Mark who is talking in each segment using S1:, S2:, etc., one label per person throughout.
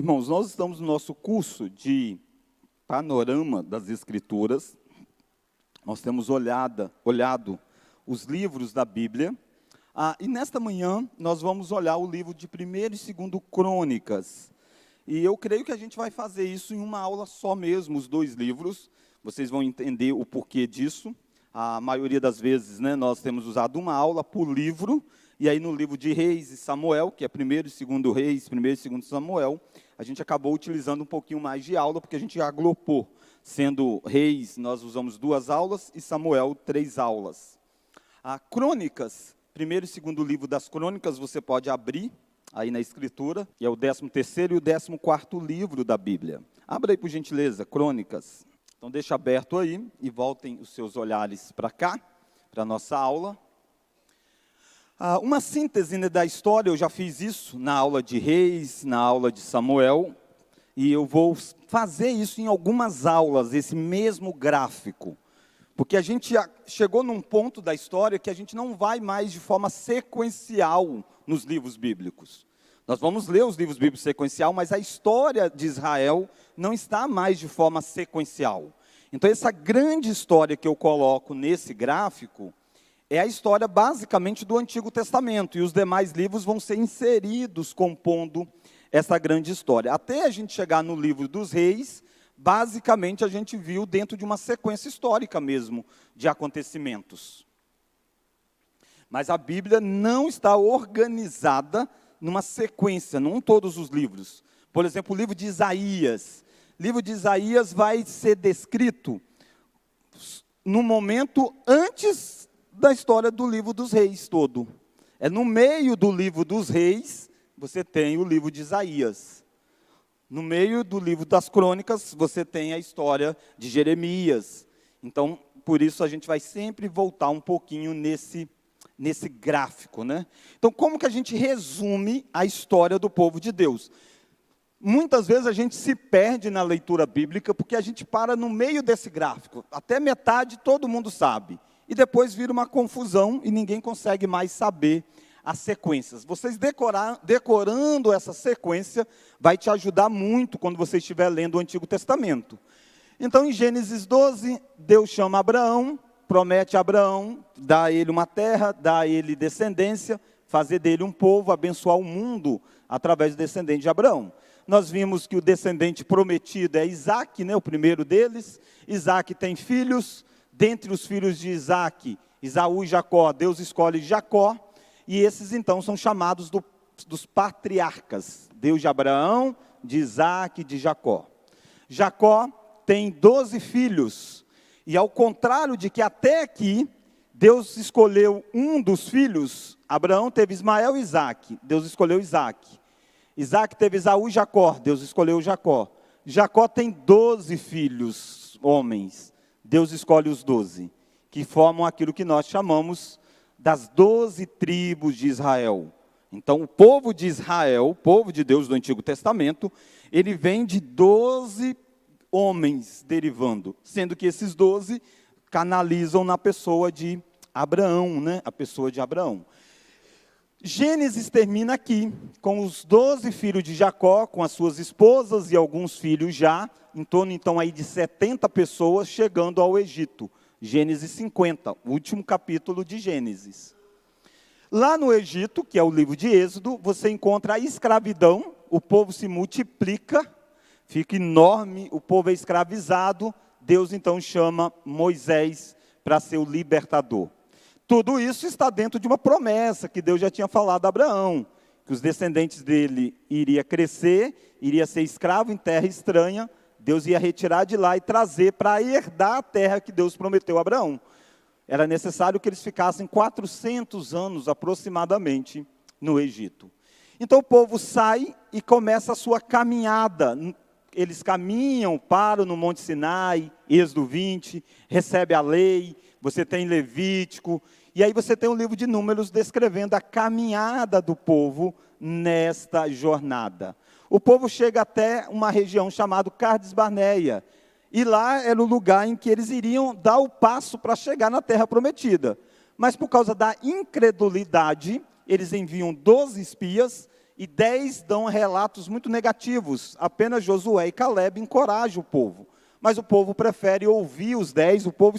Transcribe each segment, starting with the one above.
S1: Irmãos, nós estamos no nosso curso de panorama das Escrituras. Nós temos olhado os livros da Bíblia. E nesta manhã nós vamos olhar o livro de 1º e 2º Crônicas. E eu creio que a gente vai fazer isso em uma aula só mesmo, os dois livros. Vocês vão entender o porquê disso. A maioria das vezes, nós temos usado uma aula por livro. E aí no livro de Reis e Samuel, que é 1º e 2º Reis, 1º e 2º Samuel, a gente acabou utilizando um pouquinho mais de aula, porque a gente agrupou. Sendo Reis, nós usamos 2 aulas, e Samuel, 3 aulas. Crônicas, 1º e 2º livro das Crônicas, você pode abrir aí na Escritura, que é o 13º e o 14º livro da Bíblia. Abra aí, por gentileza, Crônicas. Então deixa aberto aí, e voltem os seus olhares para cá, para a nossa aula. Uma síntese da história, eu já fiz isso na aula de Reis, na aula de Samuel, e eu vou fazer isso em algumas aulas, esse mesmo gráfico, porque a gente chegou num ponto da história que a gente não vai mais de forma sequencial nos livros bíblicos. Nós vamos ler os livros bíblicos sequencial, mas a história de Israel não está mais de forma sequencial. Então essa grande história que eu coloco nesse gráfico, é a história basicamente do Antigo Testamento, e os demais livros vão ser inseridos compondo essa grande história. Até a gente chegar no livro dos Reis, basicamente a gente viu dentro de uma sequência histórica mesmo, de acontecimentos. Mas a Bíblia não está organizada numa sequência, não todos os livros. Por exemplo, o livro de Isaías. O livro de Isaías vai ser descrito no momento antes da história do livro dos Reis todo. É no meio do livro dos Reis, você tem o livro de Isaías. No meio do livro das Crônicas, você tem a história de Jeremias. Então, por isso a gente vai sempre voltar um pouquinho nesse gráfico, Então, como que a gente resume a história do povo de Deus? Muitas vezes a gente se perde na leitura bíblica, porque a gente para no meio desse gráfico. Até metade todo mundo sabe. E depois vira uma confusão e ninguém consegue mais saber as sequências. Vocês decorando essa sequência vai te ajudar muito quando você estiver lendo o Antigo Testamento. Então, em Gênesis 12, Deus chama Abraão, promete a Abraão, dá a ele uma terra, dá a ele descendência, fazer dele um povo, abençoar o mundo através do descendente de Abraão. Nós vimos que o descendente prometido é Isaac, o primeiro deles. Isaac tem filhos. Dentre os filhos de Isaac, Esaú e Jacó, Deus escolhe Jacó, e esses então são chamados dos patriarcas, Deus de Abraão, de Isaac e de Jacó. Jacó tem 12 filhos, e ao contrário de que até aqui, Deus escolheu um dos filhos, Abraão teve Ismael e Isaac, Deus escolheu Isaac. Isaac teve Esaú e Jacó, Deus escolheu Jacó. Jacó tem 12 filhos, homens. Deus escolhe os 12, que formam aquilo que nós chamamos das 12 tribos de Israel. Então, o povo de Israel, o povo de Deus do Antigo Testamento, ele vem de 12 homens derivando, sendo que esses 12 canalizam na pessoa de Abraão, a pessoa de Abraão. Gênesis termina aqui, com os 12 filhos de Jacó, com as suas esposas e alguns filhos já, em torno então aí de 70 pessoas chegando ao Egito. Gênesis 50, o último capítulo de Gênesis. Lá no Egito, que é o livro de Êxodo, você encontra a escravidão, o povo se multiplica, fica enorme, o povo é escravizado, Deus então chama Moisés para ser o libertador. Tudo isso está dentro de uma promessa que Deus já tinha falado a Abraão, que os descendentes dele iria crescer, iria ser escravo em terra estranha, Deus ia retirar de lá e trazer para herdar a terra que Deus prometeu a Abraão. Era necessário que eles ficassem 400 anos aproximadamente no Egito. Então o povo sai e começa a sua caminhada. Eles caminham, param no Monte Sinai, Êxodo 20, recebe a lei, você tem Levítico, e aí você tem o livro de Números descrevendo a caminhada do povo nesta jornada. O povo chega até uma região chamada Cades Barneia, e lá era o lugar em que eles iriam dar o passo para chegar na terra prometida. Mas por causa da incredulidade, eles enviam 12 espias e 10 dão relatos muito negativos. Apenas Josué e Caleb encorajam o povo. Mas o povo prefere ouvir os 10, o povo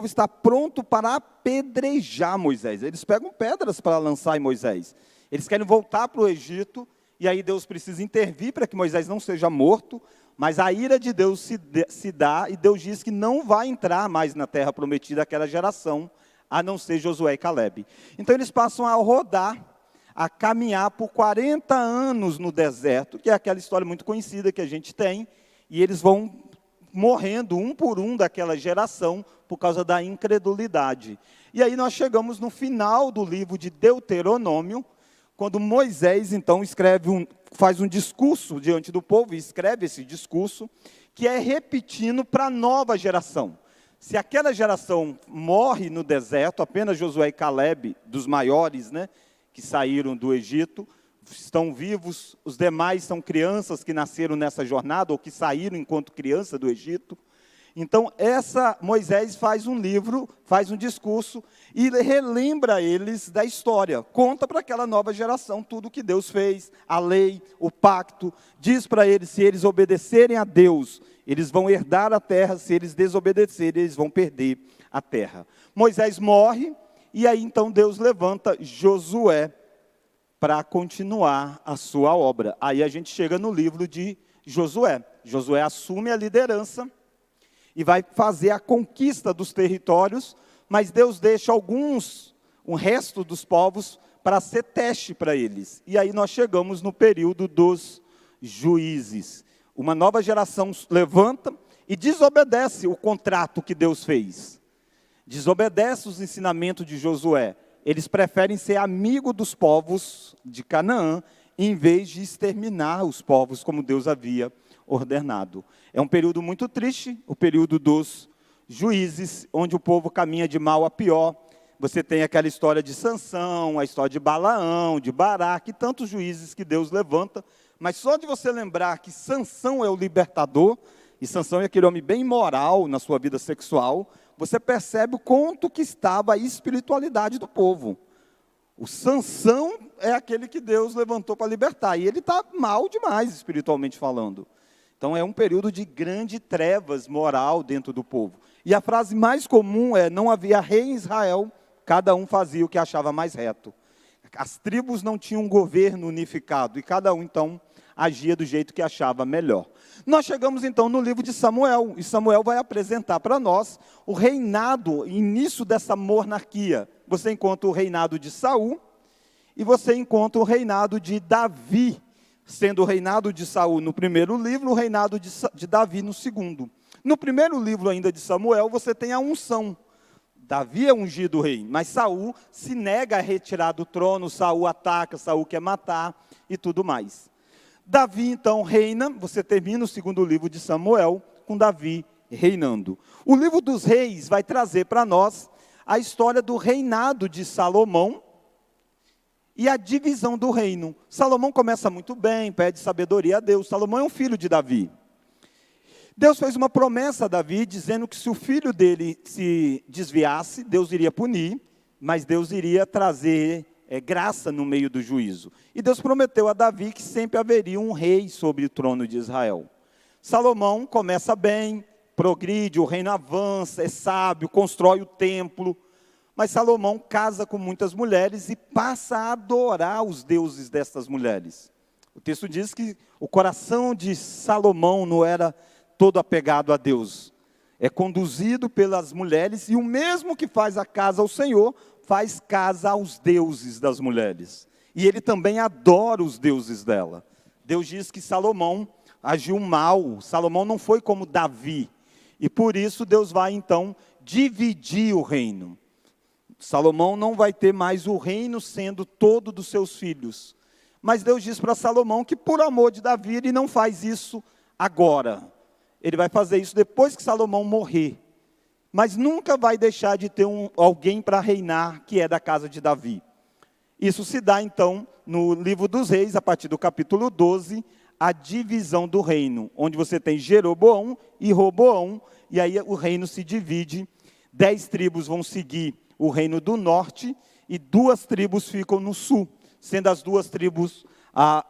S1: está pronto para apedrejar Moisés. Eles pegam pedras para lançar em Moisés. Eles querem voltar para o Egito, e aí Deus precisa intervir para que Moisés não seja morto, mas a ira de Deus se dá, e Deus diz que não vai entrar mais na terra prometida aquela geração, a não ser Josué e Caleb. Então eles passam a rodar, a caminhar por 40 anos no deserto, que é aquela história muito conhecida que a gente tem, e eles vão morrendo um por um daquela geração por causa da incredulidade. E aí nós chegamos no final do livro de Deuteronômio, quando Moisés então faz um discurso diante do povo, e escreve esse discurso, que é repetindo para a nova geração. Se aquela geração morre no deserto, apenas Josué e Caleb, dos maiores, que saíram do Egito, estão vivos, os demais são crianças que nasceram nessa jornada, ou que saíram enquanto criança do Egito. Então, Moisés faz um livro, faz um discurso, e relembra eles da história, conta para aquela nova geração tudo o que Deus fez, a lei, o pacto, diz para eles, se eles obedecerem a Deus, eles vão herdar a terra, se eles desobedecerem, eles vão perder a terra. Moisés morre, e aí então Deus levanta Josué para continuar a sua obra. Aí a gente chega no livro de Josué. Josué assume a liderança e vai fazer a conquista dos territórios, mas Deus deixa um resto dos povos para ser teste para eles. E aí nós chegamos no período dos juízes. Uma nova geração levanta e desobedece o contrato que Deus fez. Desobedece os ensinamentos de Josué. Eles preferem ser amigo dos povos de Canaã, em vez de exterminar os povos como Deus havia ordenado. É um período muito triste, o período dos juízes, onde o povo caminha de mal a pior. Você tem aquela história de Sansão, a história de Balaão, de Baraque, e tantos juízes que Deus levanta. Mas só de você lembrar que Sansão é o libertador, e Sansão é aquele homem bem imoral na sua vida sexual, você percebe o quanto que estava a espiritualidade do povo. O Sansão é aquele que Deus levantou para libertar, e ele está mal demais espiritualmente falando. Então é um período de grande trevas moral dentro do povo. E a frase mais comum é, não havia rei em Israel, cada um fazia o que achava mais reto. As tribos não tinham um governo unificado, e cada um então agia do jeito que achava melhor. Nós chegamos então no livro de Samuel, e Samuel vai apresentar para nós o reinado, início dessa monarquia. Você encontra o reinado de Saul, e você encontra o reinado de Davi, sendo o reinado de Saul no primeiro livro, o reinado de Davi no segundo. No primeiro livro ainda de Samuel, você tem a unção. Davi é ungido rei, mas Saul se nega a retirar do trono, Saul ataca, Saul quer matar e tudo mais. Davi então reina, você termina o segundo livro de Samuel com Davi reinando. O livro dos reis vai trazer para nós a história do reinado de Salomão e a divisão do reino. Salomão começa muito bem, pede sabedoria a Deus. Salomão é um filho de Davi. Deus fez uma promessa a Davi, dizendo que se o filho dele se desviasse, Deus iria punir, mas Deus iria trazer graça no meio do juízo. E Deus prometeu a Davi que sempre haveria um rei sobre o trono de Israel. Salomão começa bem, progride, o reino avança, é sábio, constrói o templo, mas Salomão casa com muitas mulheres e passa a adorar os deuses dessas mulheres. O texto diz que o coração de Salomão não era todo apegado a Deus, é conduzido pelas mulheres, e o mesmo que faz a casa ao Senhor, faz casa aos deuses das mulheres, e ele também adora os deuses dela. Deus diz que Salomão agiu mal, Salomão não foi como Davi, e por isso Deus vai então dividir o reino. Salomão não vai ter mais o reino sendo todo dos seus filhos, mas Deus diz para Salomão que por amor de Davi ele não faz isso agora. Ele vai fazer isso depois que Salomão morrer. Mas nunca vai deixar de ter alguém para reinar que é da casa de Davi. Isso se dá então no livro dos reis, a partir do capítulo 12, a divisão do reino. Onde você tem Jeroboão e Roboão, e aí o reino se divide. 10 tribos vão seguir o reino do norte, e 2 tribos ficam no sul. sendo as duas tribos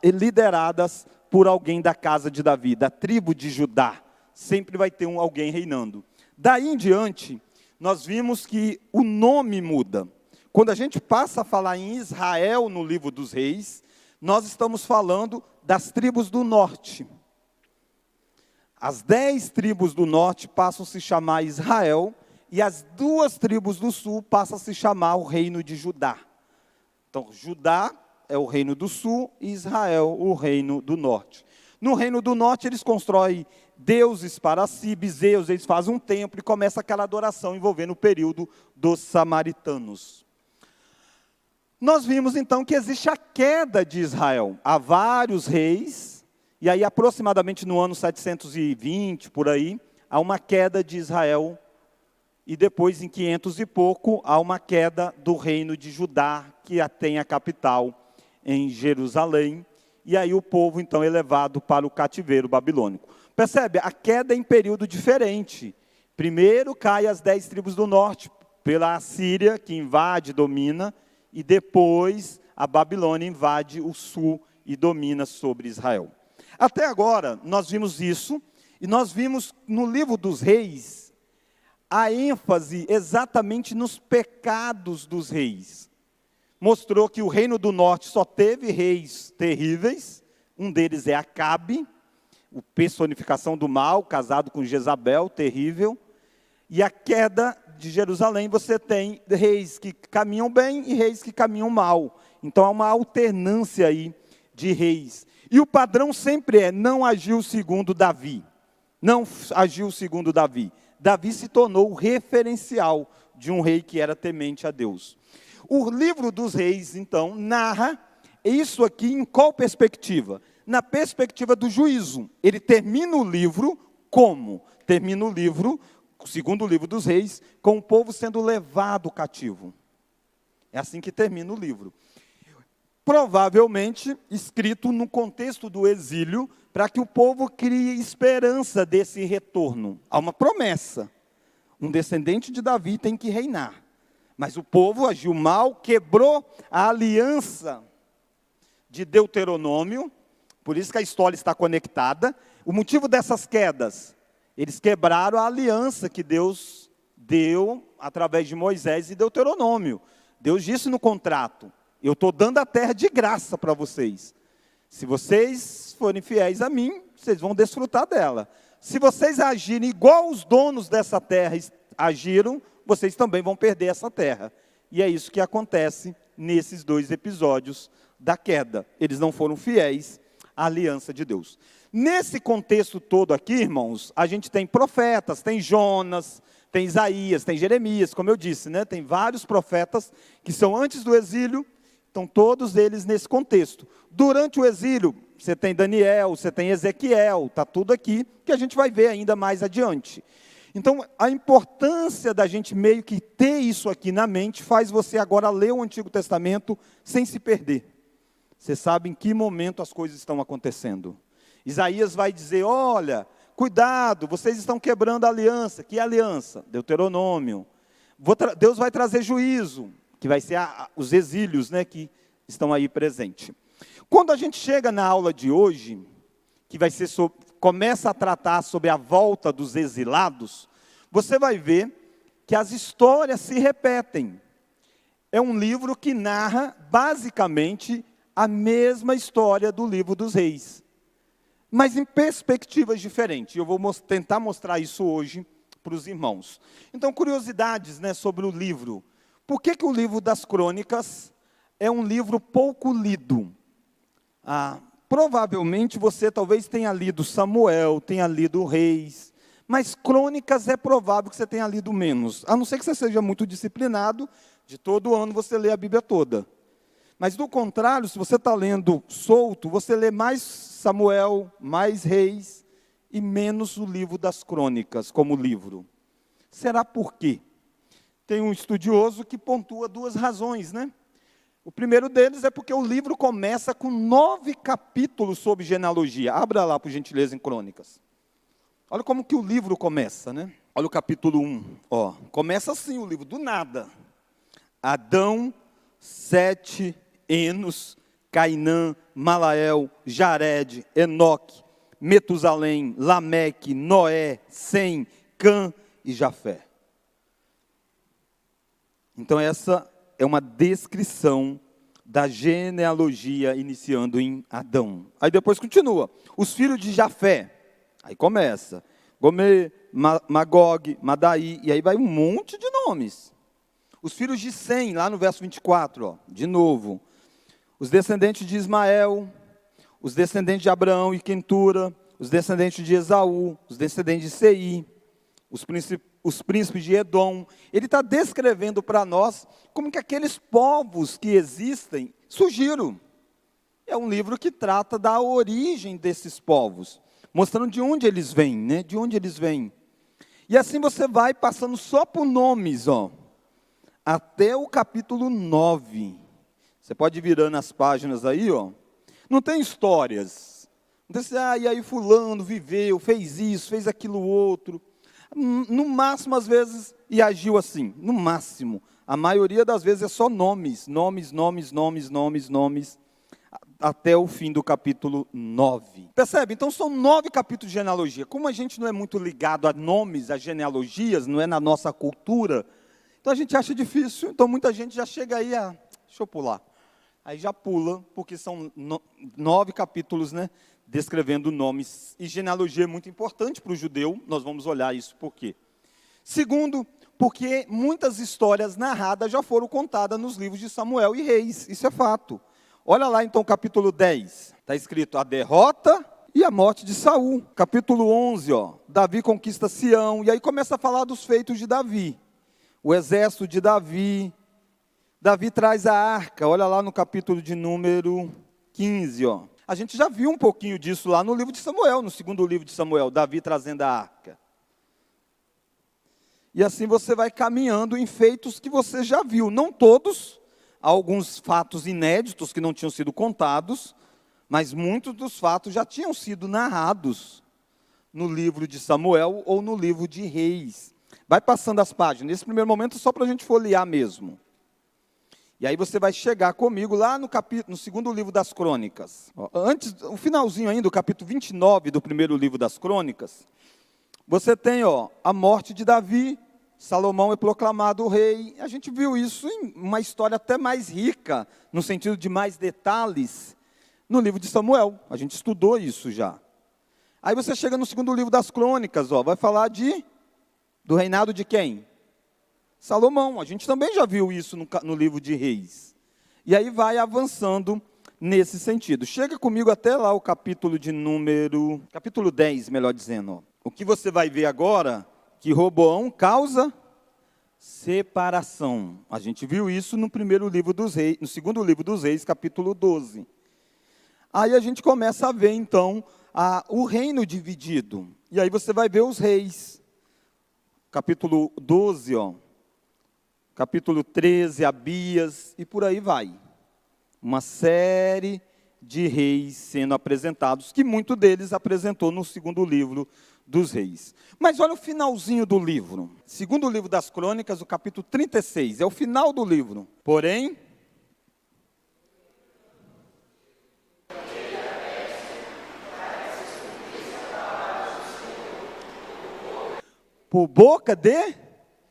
S1: lideradas por alguém da casa de Davi, da tribo de Judá. Sempre vai ter alguém reinando. Daí em diante, nós vimos que o nome muda. Quando a gente passa a falar em Israel no livro dos reis, nós estamos falando das tribos do norte. As 10 tribos do norte passam a se chamar Israel, e as 2 tribos do sul passam a se chamar o reino de Judá. Então, Judá é o reino do sul e Israel o reino do norte. No reino do norte, eles constroem deuses para si, bezerros, eles fazem um templo e começa aquela adoração envolvendo o período dos samaritanos. Nós vimos então que existe a queda de Israel. Há vários reis, e aí aproximadamente no ano 720, por aí, há uma queda de Israel, e depois em 500 e pouco, há uma queda do reino de Judá, que tem a capital em Jerusalém, e aí o povo então é levado para o cativeiro babilônico. Percebe? A queda é em período diferente. Primeiro cai as 10 tribos do norte, pela Assíria, que invade, domina, e depois a Babilônia invade o sul e domina sobre Israel. Até agora, nós vimos isso, e nós vimos no livro dos reis, a ênfase exatamente nos pecados dos reis. Mostrou que o reino do norte só teve reis terríveis, um deles é Acabe, a personificação do mal, casado com Jezabel, terrível, e a queda de Jerusalém, você tem reis que caminham bem e reis que caminham mal. Então há uma alternância aí de reis. E o padrão sempre é, não agiu segundo Davi. Não agiu segundo Davi. Davi se tornou o referencial de um rei que era temente a Deus. O livro dos reis, então, narra isso aqui em qual perspectiva? Na perspectiva do juízo. Ele termina o livro como? Termina o livro, segundo o livro dos reis, com o povo sendo levado cativo. É assim que termina o livro. Provavelmente escrito no contexto do exílio, para que o povo crie esperança desse retorno. Há uma promessa. Um descendente de Davi tem que reinar. Mas o povo agiu mal, quebrou a aliança de Deuteronômio, por isso que a história está conectada. O motivo dessas quedas, eles quebraram a aliança que Deus deu através de Moisés e Deuteronômio. Deus disse no contrato, eu estou dando a terra de graça para vocês. Se vocês forem fiéis a mim, vocês vão desfrutar dela. Se vocês agirem igual os donos dessa terra agiram, vocês também vão perder essa terra. E é isso que acontece nesses 2 episódios da queda. Eles não foram fiéis à aliança de Deus. Nesse contexto todo aqui, irmãos, a gente tem profetas, tem Jonas, tem Isaías, tem Jeremias, como eu disse, né? Tem vários profetas que são antes do exílio, estão todos eles nesse contexto. Durante o exílio, você tem Daniel, você tem Ezequiel, está tudo aqui, que a gente vai ver ainda mais adiante. Então, a importância da gente meio que ter isso aqui na mente, faz você agora ler o Antigo Testamento sem se perder. Você sabe em que momento as coisas estão acontecendo. Isaías vai dizer, olha, cuidado, vocês estão quebrando a aliança. Que aliança? Deuteronômio. Deus vai trazer juízo, que vai ser os exílios, né, que estão aí presentes. Quando a gente chega na aula de hoje, que vai ser começa a tratar sobre a volta dos exilados, você vai ver que as histórias se repetem. É um livro que narra, basicamente, a mesma história do livro dos reis, mas em perspectivas diferentes. Eu vou tentar mostrar isso hoje para os irmãos. Então, curiosidades, né, sobre o livro. Por que o livro das crônicas é um livro pouco lido? Provavelmente você talvez tenha lido Samuel, tenha lido Reis, mas crônicas é provável que você tenha lido menos, a não ser que você seja muito disciplinado, de todo ano você lê a Bíblia toda. Mas do contrário, se você está lendo solto, você lê mais Samuel, mais Reis, e menos o livro das crônicas como livro. Será por quê? Tem um estudioso que pontua 2 razões, né? O primeiro deles é porque o livro começa com 9 capítulos sobre genealogia. Abra lá, por gentileza, em Crônicas. Olha como que o livro começa, né? Olha o capítulo 1. Ó, começa assim o livro, do nada. Adão, Sete, Enos, Cainã, Malael, Jared, Enoque, Metusalém, Lameque, Noé, Sem, Cã e Jafé. Então essa é uma descrição da genealogia iniciando em Adão. Aí depois continua. Os filhos de Jafé. Aí começa. Gomer, Magog, Madaí. E aí vai um monte de nomes. Os filhos de Sem, lá no verso 24. Ó, de novo. Os descendentes de Ismael. Os descendentes de Abraão e Quentura. Os descendentes de Esaú. Os descendentes de Seir. Os príncipes de Edom. Ele está descrevendo para nós como que aqueles povos que existem surgiram. É um livro que trata da origem desses povos, mostrando de onde eles vêm, né? De onde eles vêm. E assim você vai passando só por nomes, ó, até o capítulo 9. Você pode ir virando as páginas aí, ó. Não tem histórias. Não tem assim, e aí fulano viveu, fez isso, fez aquilo outro. No máximo, às vezes, e agiu assim. No máximo. A maioria das vezes é só nomes. Nomes, até o fim do capítulo 9. Percebe? Então são 9 capítulos de genealogia. Como a gente não é muito ligado a nomes, a genealogias, não é na nossa cultura, então a gente acha difícil. Então muita gente já chega aí a... Deixa eu pular. Aí já pula, porque são 9 capítulos, né? Descrevendo nomes. E genealogia é muito importante para o judeu. Nós vamos olhar isso por quê. Segundo, porque muitas histórias narradas já foram contadas nos livros de Samuel e Reis. Isso é fato. Olha lá então o capítulo 10. Está escrito a derrota e a morte de Saul. Capítulo 11, ó. Davi conquista Sião. E aí começa a falar dos feitos de Davi. O exército de Davi. Davi traz a arca. Olha lá no capítulo de número 15, ó. A gente já viu um pouquinho disso lá no livro de Samuel, no segundo livro de Samuel, Davi trazendo a arca. E assim você vai caminhando em feitos que você já viu. Não todos, há alguns fatos inéditos que não tinham sido contados, mas muitos dos fatos já tinham sido narrados no livro de Samuel ou no livro de Reis. Vai passando as páginas. Nesse primeiro momento, só para a gente folhear mesmo. E aí você vai chegar comigo lá no segundo livro das Crônicas. Antes, o finalzinho ainda, o capítulo 29 do primeiro livro das Crônicas, você tem a morte de Davi, Salomão é proclamado rei. A gente viu isso em uma história até mais rica, no sentido de mais detalhes, no livro de Samuel. A gente estudou isso já. Aí você chega no segundo livro das Crônicas, vai falar do reinado de quem? Salomão. A gente também já viu isso no livro de Reis. E aí vai avançando nesse sentido. Chega comigo até lá o capítulo 10, melhor dizendo. O que você vai ver agora, que Roboão causa separação. A gente viu isso no primeiro livro dos Reis, no segundo livro dos Reis, capítulo 12. Aí a gente começa a ver, então, o reino dividido. E aí você vai ver os reis. Capítulo 12, capítulo 13, Abias, e por aí vai. Uma série de reis sendo apresentados, que muito deles apresentou no segundo livro dos Reis. Mas olha o finalzinho do livro. Segundo livro das Crônicas, o capítulo 36, é o final do livro. Porém, por boca de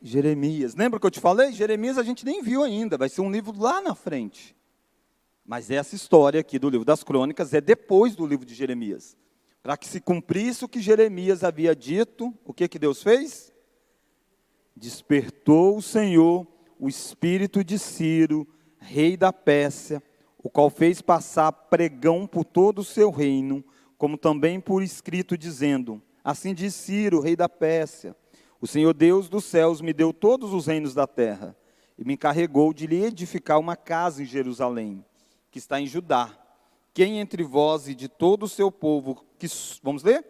S1: Jeremias. Lembra que eu te falei? Jeremias a gente nem viu ainda, vai ser um livro lá na frente. Mas essa história aqui do livro das Crônicas é depois do livro de Jeremias. Para que se cumprisse o que Jeremias havia dito, o que Deus fez? Despertou o Senhor o espírito de Ciro, rei da Pérsia, o qual fez passar pregão por todo o seu reino, como também por escrito, dizendo: assim diz Ciro, rei da Pérsia: o Senhor Deus dos céus me deu todos os reinos da terra, e me encarregou de lhe edificar uma casa em Jerusalém, que está em Judá. Quem entre vós e de todo o seu povo, vamos ler?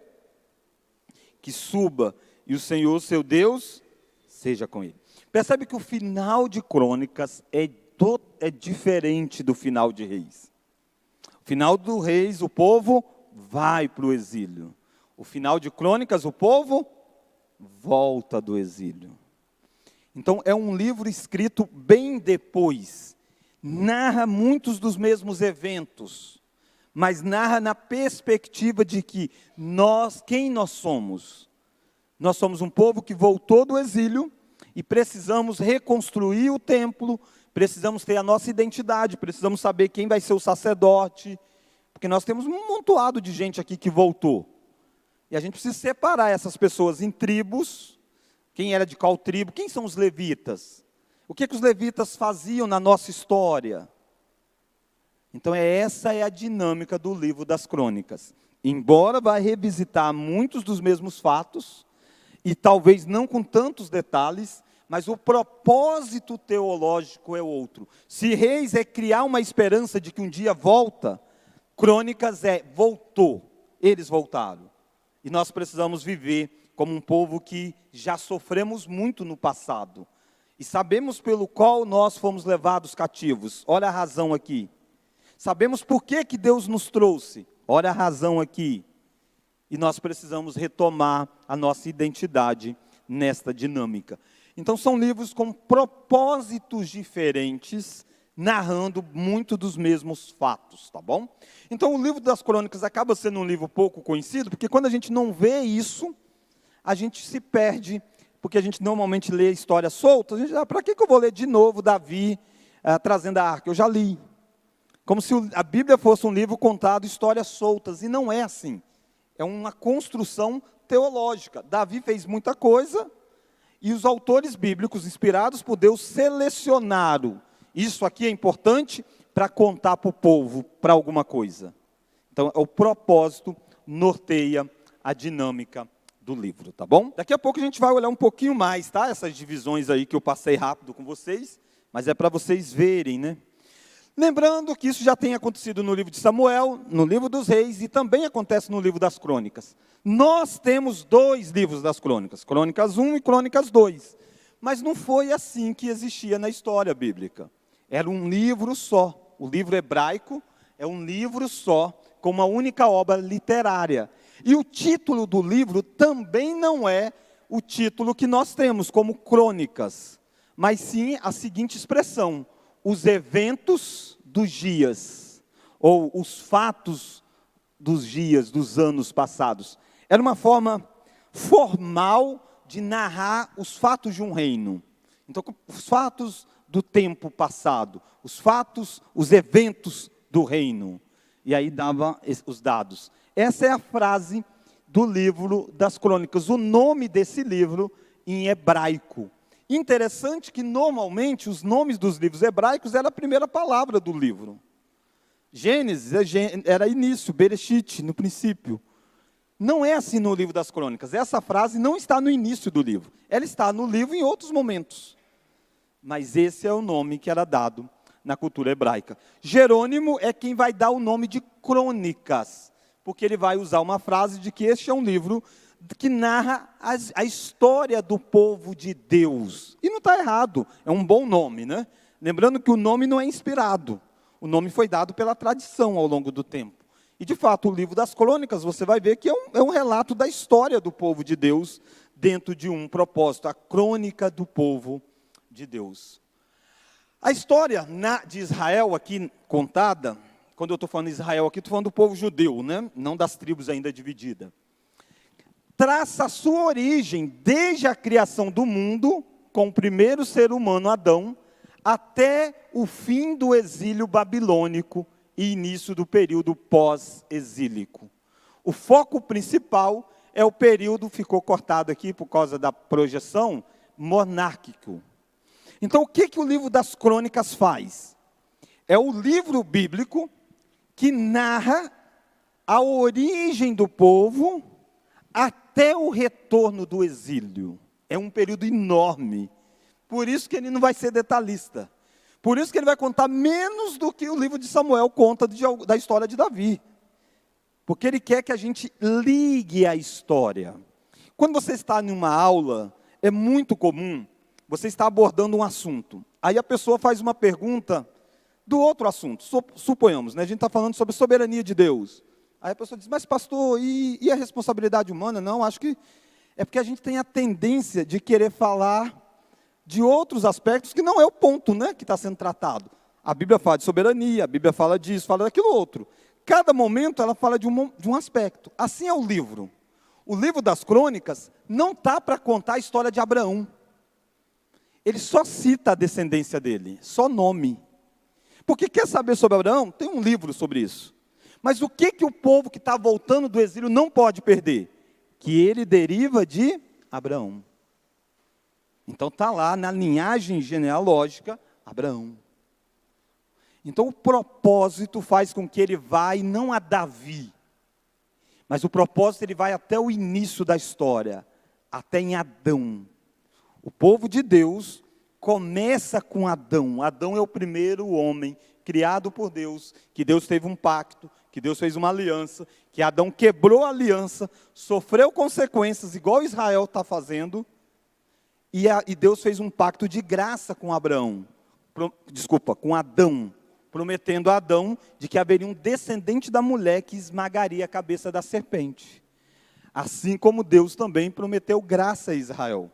S1: Que suba, e o Senhor, seu Deus, seja com ele. Percebe que o final de Crônicas é diferente do final de Reis. O final do Reis, o povo vai para o exílio. O final de Crônicas, o povo volta do exílio. Então, é um livro escrito bem depois narra muitos dos mesmos eventos, mas narra na perspectiva de que quem nós somos? Nós somos um povo que voltou do exílio e precisamos reconstruir o templo, precisamos ter a nossa identidade, precisamos saber quem vai ser o sacerdote, porque nós temos um amontoado de gente aqui que voltou. E a gente precisa separar essas pessoas em tribos, quem era de qual tribo, quem são os levitas? O que os levitas faziam na nossa história? Então essa é a dinâmica do livro das crônicas. Embora vai revisitar muitos dos mesmos fatos, e talvez não com tantos detalhes, mas o propósito teológico é outro. Se Reis é criar uma esperança de que um dia volta, Crônicas voltou, eles voltaram. E nós precisamos viver como um povo que já sofremos muito no passado. E sabemos pelo qual nós fomos levados cativos. Olha a razão aqui. Sabemos por que Deus nos trouxe. Olha a razão aqui. E nós precisamos retomar a nossa identidade nesta dinâmica. Então são livros com propósitos diferentes, narrando muito dos mesmos fatos, tá bom? Então o livro das crônicas acaba sendo um livro pouco conhecido, porque quando a gente não vê isso, a gente se perde, porque a gente normalmente lê histórias soltas, a gente, para que eu vou ler de novo Davi trazendo a arca? Eu já li. Como se a Bíblia fosse um livro contado histórias soltas, e não é assim. É uma construção teológica. Davi fez muita coisa, e os autores bíblicos, inspirados por Deus, selecionaram. Isso aqui é importante para contar para o povo, para alguma coisa. Então, o propósito norteia a dinâmica do livro, tá bom? Daqui a pouco a gente vai olhar um pouquinho mais, tá? Essas divisões aí que eu passei rápido com vocês, mas é para vocês verem, né? Lembrando que isso já tem acontecido no livro de Samuel, no livro dos Reis, e também acontece no livro das Crônicas. Nós temos 2 livros das Crônicas, Crônicas 1 e Crônicas 2. Mas não foi assim que existia na história bíblica. Era um livro só. O livro hebraico é um livro só, com uma única obra literária. E o título do livro também não é o título que nós temos como crônicas, mas sim a seguinte expressão: os eventos dos dias, ou os fatos dos dias, dos anos passados. Era uma forma formal de narrar os fatos de um reino. Então, os fatos do tempo passado, os fatos, os eventos do reino. E aí dava os dados. Essa é a frase do livro das crônicas, o nome desse livro em hebraico. Interessante que normalmente os nomes dos livros hebraicos era a primeira palavra do livro. Gênesis era início, Bereshit, no princípio. Não é assim no livro das crônicas. Essa frase não está no início do livro. Ela está no livro em outros momentos. Mas esse é o nome que era dado na cultura hebraica. Jerônimo é quem vai dar o nome de crônicas, porque ele vai usar uma frase de que este é um livro que narra a história do povo de Deus. E não está errado, é um bom nome, né? Lembrando que o nome não é inspirado. O nome foi dado pela tradição ao longo do tempo. E, de fato, o livro das crônicas, você vai ver que é um relato da história do povo de Deus, dentro de um propósito, a crônica do povo de Deus. A história de Israel aqui contada, quando eu estou falando de Israel aqui, estou falando do povo judeu, né? Não das tribos ainda divididas. Traça a sua origem desde a criação do mundo, com o primeiro ser humano, Adão, até o fim do exílio babilônico e início do período pós-exílico. O foco principal é o período, ficou cortado aqui por causa da projeção, monárquico. Então, o que o livro das crônicas faz? É o livro bíblico que narra a origem do povo até o retorno do exílio. É um período enorme. Por isso que ele não vai ser detalhista. Por isso que ele vai contar menos do que o livro de Samuel conta da história de Davi. Porque ele quer que a gente ligue a história. Quando você está em uma aula, é muito comum você estar abordando um assunto. Aí a pessoa faz uma pergunta do outro assunto. Suponhamos, né? A gente está falando sobre a soberania de Deus. Aí a pessoa diz, mas pastor, e a responsabilidade humana? Não, acho que é porque a gente tem a tendência de querer falar de outros aspectos que não é o ponto, né, que está sendo tratado. A Bíblia fala de soberania, a Bíblia fala disso, fala daquilo outro. Cada momento ela fala de um aspecto. Assim é o livro. O livro das crônicas não está para contar a história de Abraão. Ele só cita a descendência dele, só nome. Porque quer saber sobre Abraão? Tem um livro sobre isso. Mas o que o povo que está voltando do exílio não pode perder? Que ele deriva de Abraão. Então está lá na linhagem genealógica, Abraão. Então o propósito faz com que ele vá não a Davi, mas o propósito ele vai até o início da história, até em Adão. O povo de Deus começa com Adão. Adão é o primeiro homem criado por Deus, que Deus teve um pacto, que Deus fez uma aliança, que Adão quebrou a aliança, sofreu consequências, igual Israel está fazendo, e Deus fez um pacto de graça com com Adão, prometendo a Adão de que haveria um descendente da mulher que esmagaria a cabeça da serpente. Assim como Deus também prometeu graça a Israel.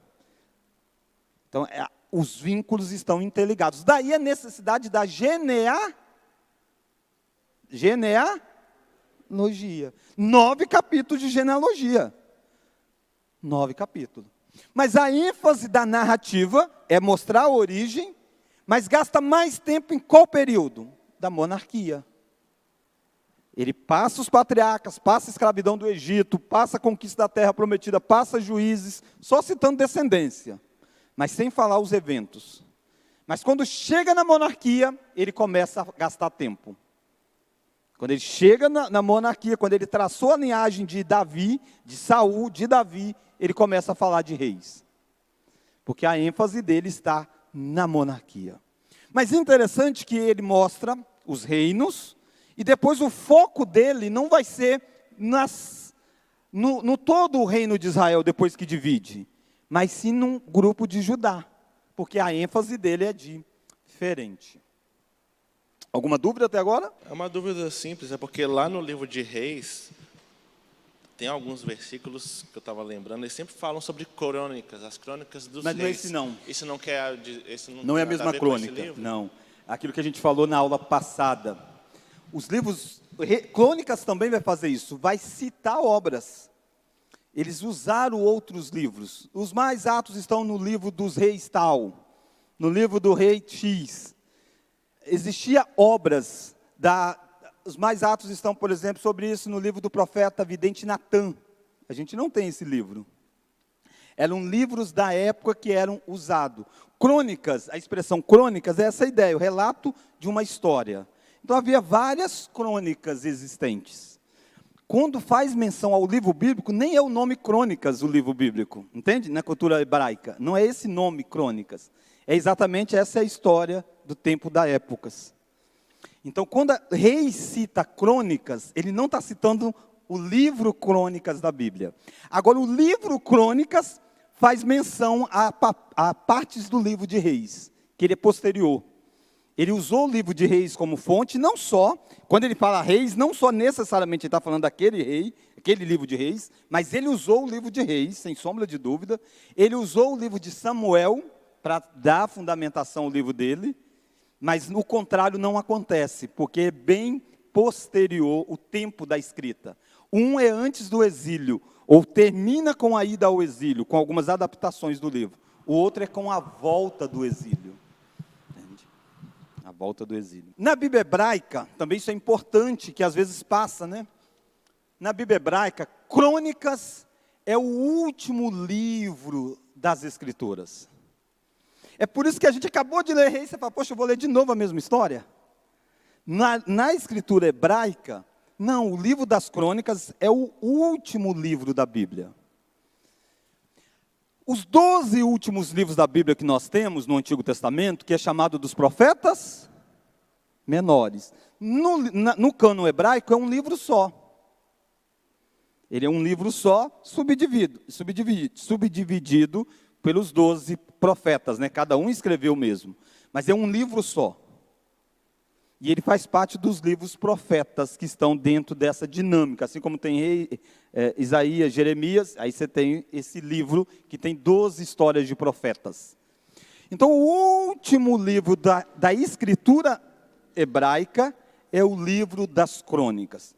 S1: Então, os vínculos estão interligados. Daí a necessidade da genealogia. 9 capítulos de genealogia. 9 capítulos. Mas a ênfase da narrativa é mostrar a origem, mas gasta mais tempo em qual período? Da monarquia. Ele passa os patriarcas, passa a escravidão do Egito, passa a conquista da terra prometida, passa juízes, só citando descendência, mas sem falar os eventos. Mas quando chega na monarquia, ele começa a gastar tempo. Quando ele chega na monarquia, quando ele traçou a linhagem de Davi, de Saul, de Davi, ele começa a falar de reis. Porque a ênfase dele está na monarquia. Mas é interessante que ele mostra os reinos, e depois o foco dele não vai ser no todo o reino de Israel, depois que divide, mas sim num grupo de Judá, porque a ênfase dele é diferente. Alguma dúvida até agora?
S2: É uma dúvida simples, é porque lá no livro de Reis, tem alguns versículos que eu estava lembrando, eles sempre falam sobre crônicas, as crônicas dos reis.
S1: Mas não é esse não.
S2: Isso não quer...
S1: Não é a mesma crônica, não. Aquilo que a gente falou na aula passada. Os livros, crônicas também vai fazer isso, vai citar obras. Eles usaram outros livros. Os mais atos estão no livro dos reis tal, no livro do rei X. Existia obras, os mais atos estão, por exemplo, sobre isso no livro do profeta vidente Natã. A gente não tem esse livro. Eram livros da época que eram usados. Crônicas, a expressão crônicas é essa ideia, o relato de uma história. Então havia várias crônicas existentes. Quando faz menção ao livro bíblico, nem é o nome crônicas o livro bíblico, entende? Na cultura hebraica, não é esse nome crônicas. É exatamente essa a história do tempo da épocas. Então, quando o rei cita crônicas, ele não está citando o livro crônicas da Bíblia. Agora, o livro crônicas faz menção a partes do livro de reis, que ele é posterior. Ele usou o livro de reis como fonte, não só, quando ele fala reis, não só necessariamente ele está falando daquele rei, aquele livro de reis, mas ele usou o livro de reis, sem sombra de dúvida. Ele usou o livro de Samuel, para dar fundamentação ao livro dele, mas o contrário não acontece, porque é bem posterior o tempo da escrita. Um é antes do exílio, ou termina com a ida ao exílio, com algumas adaptações do livro. O outro é com a volta do exílio. Entende? A volta do exílio. Na Bíblia hebraica, também isso é importante, que às vezes passa, né? Na Bíblia hebraica, Crônicas é o último livro das Escrituras. É por isso que a gente acabou de ler Reis, e você fala, poxa, eu vou ler de novo a mesma história? Na escritura hebraica, não, o livro das crônicas é o último livro da Bíblia. Os 12 últimos livros da Bíblia que nós temos no Antigo Testamento, que é chamado dos profetas menores, no cânon hebraico é um livro só. Ele é um livro só, subdividido pelos 12 profetas, né? Cada um escreveu o mesmo, mas é um livro só. E ele faz parte dos livros profetas que estão dentro dessa dinâmica, assim como tem Isaías, Jeremias, aí você tem esse livro que tem 12 histórias de profetas. Então o último livro da escritura hebraica é o livro das crônicas.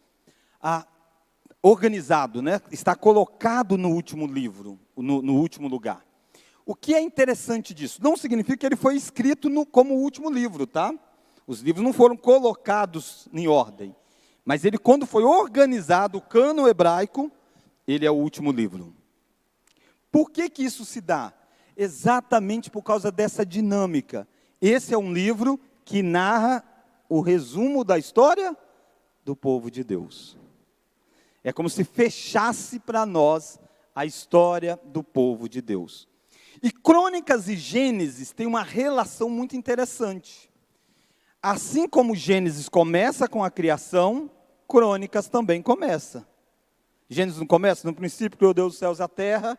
S1: Organizado, né? Está colocado no último livro, no último lugar. O que é interessante disso? Não significa que ele foi escrito como o último livro, tá? Os livros não foram colocados em ordem. Mas ele, quando foi organizado, o cânon hebraico, ele é o último livro. Por que que isso se dá? Exatamente por causa dessa dinâmica. Esse é um livro que narra o resumo da história do povo de Deus. É como se fechasse para nós a história do povo de Deus. E Crônicas e Gênesis têm uma relação muito interessante. Assim como Gênesis começa com a criação, Crônicas também começa. Gênesis não começa? No princípio criou Deus os céus e a terra.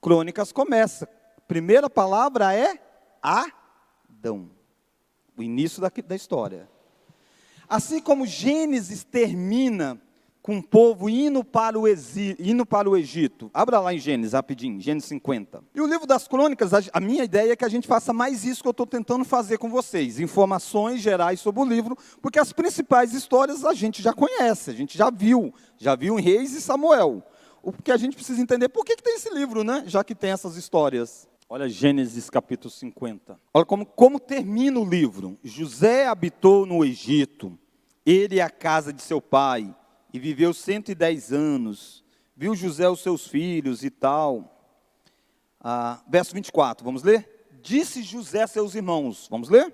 S1: Crônicas começa. Primeira palavra é Adão. O início da história. Assim como Gênesis termina com o povo indo para o Egito. Abra lá em Gênesis, rapidinho, Gênesis 50. E o livro das Crônicas, a minha ideia é que a gente faça mais isso que eu estou tentando fazer com vocês. Informações gerais sobre o livro, porque as principais histórias a gente já conhece, a gente já viu em Reis e Samuel. O que a gente precisa entender, por que tem esse livro, né? Já que tem essas histórias. Olha Gênesis capítulo 50. Olha como termina o livro. José habitou no Egito, ele e a casa de seu pai, e viveu 110 anos, viu José os seus filhos e tal. Verso 24, vamos ler? Disse José a seus irmãos, vamos ler?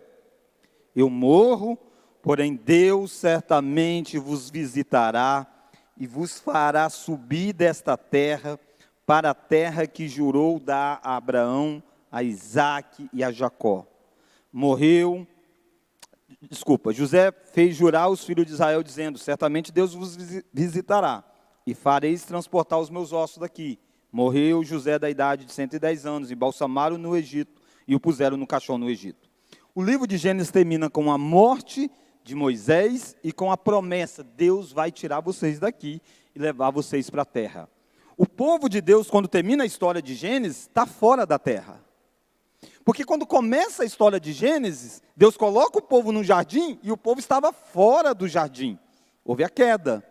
S1: Eu morro, porém Deus certamente vos visitará e vos fará subir desta terra para a terra que jurou dar a Abraão, a Isaque e a Jacó. José fez jurar os filhos de Israel, dizendo, certamente Deus vos visitará, e fareis transportar os meus ossos daqui. Morreu José da idade de 110 anos, embalsamaram no Egito, e o puseram no caixão no Egito. O livro de Gênesis termina com a morte de Moisés, e com a promessa, Deus vai tirar vocês daqui, e levar vocês para a terra. O povo de Deus, quando termina a história de Gênesis, está fora da terra. Porque quando começa a história de Gênesis, Deus coloca o povo no jardim e o povo estava fora do jardim. Houve a queda.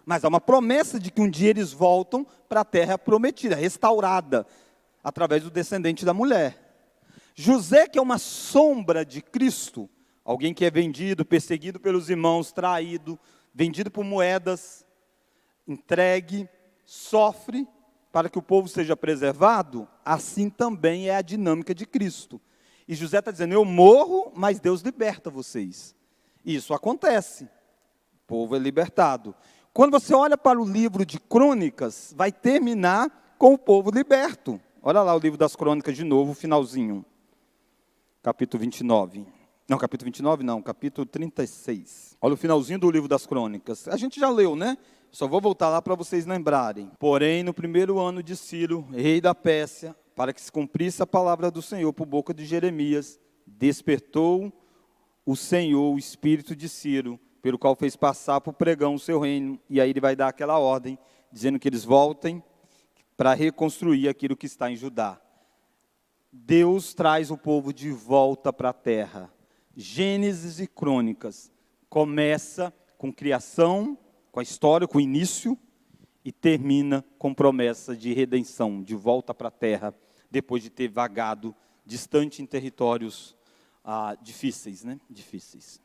S1: Mas há uma promessa de que um dia eles voltam para a terra prometida, restaurada, através do descendente da mulher. José, que é uma sombra de Cristo, alguém que é vendido, perseguido pelos irmãos, traído, vendido por moedas, entregue, sofre, para que o povo seja preservado, assim também é a dinâmica de Cristo. E José está dizendo, eu morro, mas Deus liberta vocês. Isso acontece. O povo é libertado. Quando você olha para o livro de Crônicas, vai terminar com o povo liberto. Olha lá o livro das Crônicas de novo, finalzinho. Capítulo 29. Não, capítulo 29 não, capítulo 36. Olha o finalzinho do livro das Crônicas. A gente já leu, né? Só vou voltar lá para vocês lembrarem. Porém, no primeiro ano de Ciro, rei da Pérsia, para que se cumprisse a palavra do Senhor por boca de Jeremias, despertou o Senhor, o espírito de Ciro, pelo qual fez passar por pregão o seu reino. E aí ele vai dar aquela ordem, dizendo que eles voltem para reconstruir aquilo que está em Judá. Deus traz o povo de volta para a terra. Gênesis e Crônicas começa com criação, com a história, com o início, e termina com promessa de redenção, de volta para a terra, depois de ter vagado distante em territórios difíceis, né? Difíceis.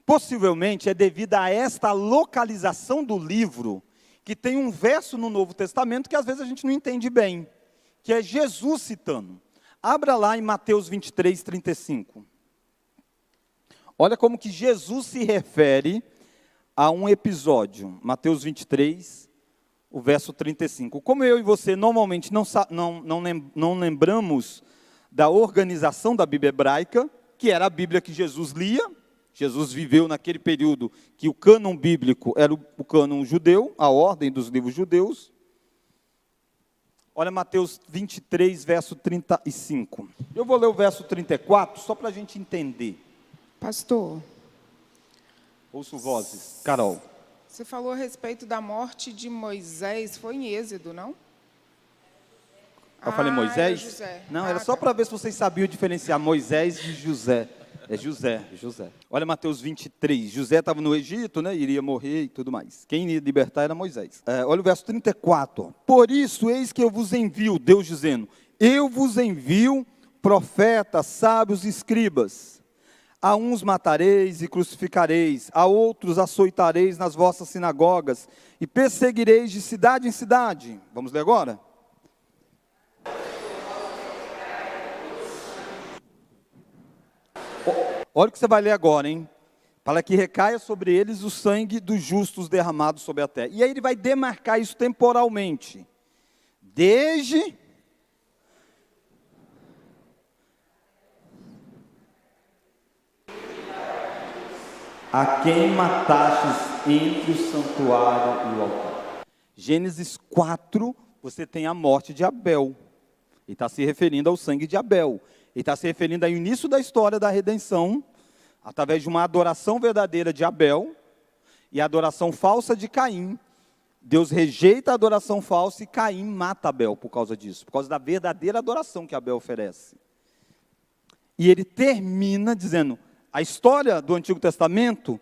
S1: Possivelmente é devido a esta localização do livro, que tem um verso no Novo Testamento que às vezes a gente não entende bem, que é Jesus citando. Abra lá em Mateus 23, 35. Olha como que Jesus se refere a um episódio, Mateus 23, o verso 35. Como eu e você normalmente não lembramos da organização da Bíblia hebraica, que era a Bíblia que Jesus lia, Jesus viveu naquele período que o cânon bíblico era o cânon judeu, a ordem dos livros judeus. Olha Mateus 23, verso 35. Eu vou ler o verso 34, só para a gente entender.
S3: Pastor,
S1: Ouço vozes. Carol.
S3: você falou a respeito da morte de Moisés, foi em Êxodo, não?
S1: Eu falei Moisés?
S3: José.
S1: Não, era só para ver se vocês sabiam diferenciar Moisés de José. É José. Olha Mateus 23. José estava no Egito, né? Iria morrer e tudo mais. Quem ia libertar era Moisés. Olha o verso 34. Por isso, eis que eu vos envio, Deus dizendo, eu vos envio profetas, sábios e escribas. A uns matareis e crucificareis, a outros açoitareis nas vossas sinagogas e perseguireis de cidade em cidade. Vamos ler agora? Olha o que você vai ler agora, hein? Para que recaia sobre eles o sangue dos justos derramado sobre a terra. E aí ele vai demarcar isso temporalmente. Desde a quem matastes entre o santuário e o altar. Gênesis 4, você tem a morte de Abel. Ele está se referindo ao sangue de Abel. Ele está se referindo ao início da história da redenção, através de uma adoração verdadeira de Abel e a adoração falsa de Caim. Deus rejeita a adoração falsa e Caim mata Abel por causa disso, por causa da verdadeira adoração que Abel oferece. E ele termina dizendo, a história do Antigo Testamento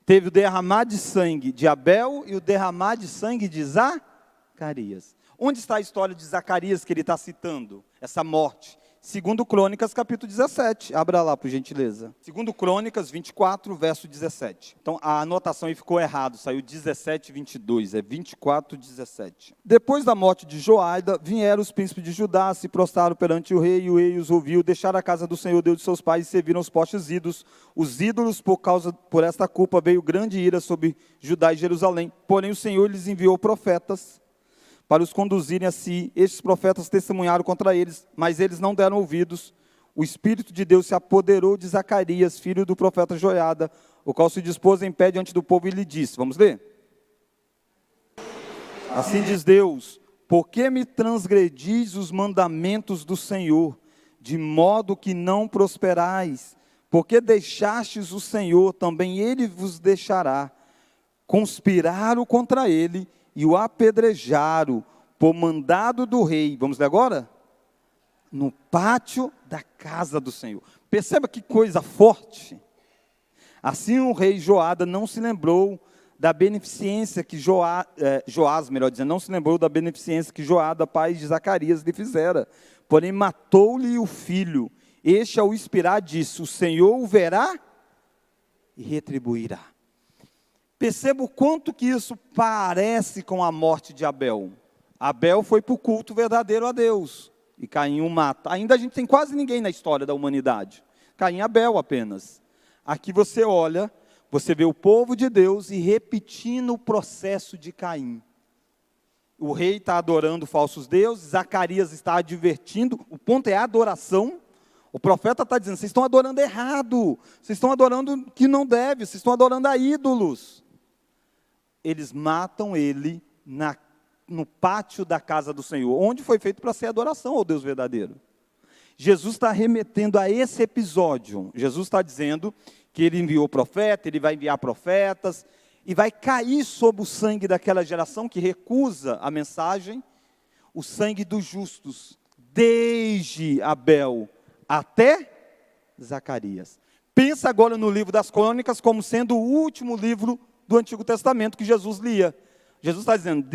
S1: teve o derramar de sangue de Abel e o derramar de sangue de Zacarias. Onde está a história de Zacarias que ele está citando? Essa morte. Segundo Crônicas, capítulo 17. Abra lá, por gentileza. Segundo Crônicas 24, verso 17. Então, a anotação aí ficou errado. Saiu 17, 22. É 24, 17. Depois da morte de Joaida, vieram os príncipes de Judá, se prostraram perante o rei, e o rei os ouviu, deixaram a casa do Senhor, Deus de seus pais, e serviram os postes ídolos. Os ídolos, por esta culpa, veio grande ira sobre Judá e Jerusalém. Porém, o Senhor lhes enviou profetas, para os conduzirem a si. Estes profetas testemunharam contra eles, mas eles não deram ouvidos. O Espírito de Deus se apoderou de Zacarias, filho do profeta Joiada, o qual se dispôs em pé diante do povo e lhe disse, vamos ler? Assim diz Deus, por que me transgredis os mandamentos do Senhor, de modo que não prosperais? Porque deixastes o Senhor, também Ele vos deixará. Conspiraram contra Ele, e o apedrejaram por mandado do rei. Vamos ler agora? No pátio da casa do Senhor. Perceba que coisa forte. Assim o rei Joada não se lembrou da beneficência que Joás, melhor dizendo, não se lembrou da beneficência que Joada, pai de Zacarias, lhe fizera. Porém matou-lhe o filho. Este ao expirar disse, o Senhor o verá e retribuirá. Perceba o quanto que isso parece com a morte de Abel. Abel foi para o culto verdadeiro a Deus, e Caim o mata. Ainda a gente tem quase ninguém na história da humanidade. Caim e Abel apenas. Aqui você olha, você vê o povo de Deus e repetindo o processo de Caim. O rei está adorando falsos deuses, Zacarias está advertindo, o ponto é a adoração. O profeta está dizendo, vocês estão adorando errado, vocês estão adorando que não deve, vocês estão adorando a ídolos. Eles matam ele no pátio da casa do Senhor, onde foi feito para ser adoração ao Deus verdadeiro. Jesus está remetendo a esse episódio. Jesus está dizendo que ele enviou profeta, ele vai enviar profetas, e vai cair sobre o sangue daquela geração que recusa a mensagem, o sangue dos justos, desde Abel até Zacarias. Pensa agora no livro das Crônicas como sendo o último livro do Antigo Testamento que Jesus lia. Jesus está dizendo,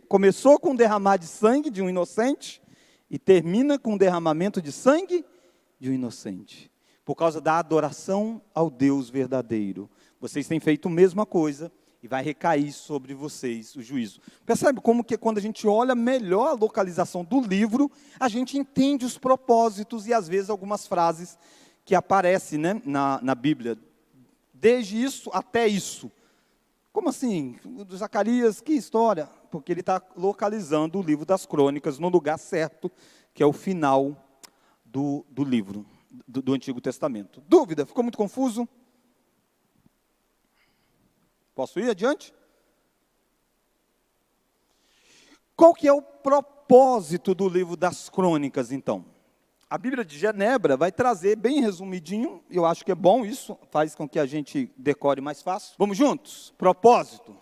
S1: começou com o derramar de sangue de um inocente e termina com o derramamento de sangue de um inocente. Por causa da adoração ao Deus verdadeiro. Vocês têm feito a mesma coisa e vai recair sobre vocês o juízo. Percebe como que quando a gente olha melhor a localização do livro, a gente entende os propósitos e às vezes algumas frases que aparecem, né, na Bíblia. Desde isso até isso. Como assim? Zacarias, que história? Porque ele está localizando o livro das Crônicas no lugar certo, que é o final do livro, do Antigo Testamento. Dúvida? Ficou muito confuso? Posso ir adiante? Qual que é o propósito do livro das Crônicas, então? A Bíblia de Genebra vai trazer bem resumidinho, eu acho que é bom isso, faz com que a gente decore mais fácil. Vamos juntos? Propósito: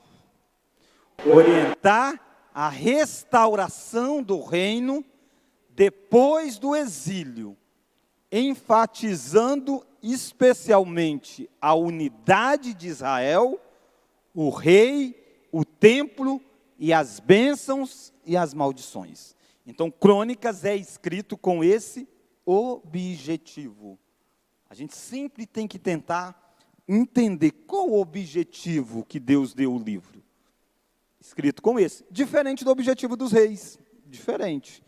S1: orientar a restauração do reino depois do exílio enfatizando especialmente a unidade de Israel, o rei, o templo e as bênçãos e as maldições. Então, Crônicas é escrito com esse objetivo. A gente sempre tem que tentar entender qual o objetivo que Deus deu o livro. Escrito com esse. Diferente do objetivo dos reis. Diferente.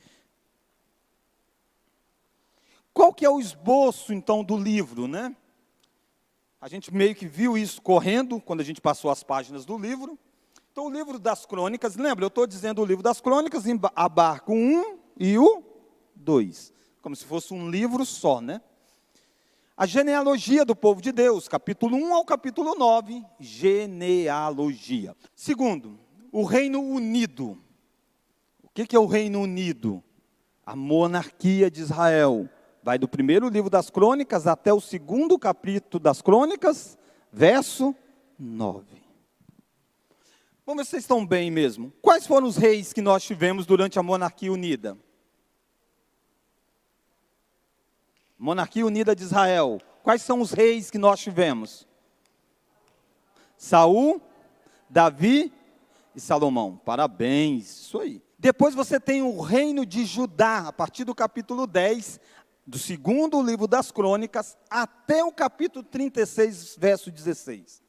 S1: Qual que é o esboço, então, do livro, né? A gente meio que viu isso correndo, quando a gente passou as páginas do livro. Então, o livro das Crônicas, lembra, eu estou dizendo o livro das Crônicas, abarca o 1 e o 2. Como se fosse um livro só, né? A genealogia do povo de Deus, capítulo 1 ao capítulo 9, genealogia. Segundo, o Reino Unido. O que é o Reino Unido? A monarquia de Israel. Vai do primeiro livro das Crônicas até o segundo capítulo das Crônicas, verso 9. Vamos ver se vocês estão bem mesmo. Quais foram os reis que nós tivemos durante a monarquia unida? Monarquia unida de Israel. Quais são os reis que nós tivemos? Saul, Davi e Salomão. Parabéns, isso aí. Depois você tem o reino de Judá, a partir do capítulo 10, do segundo livro das Crônicas, até o capítulo 36, verso 16.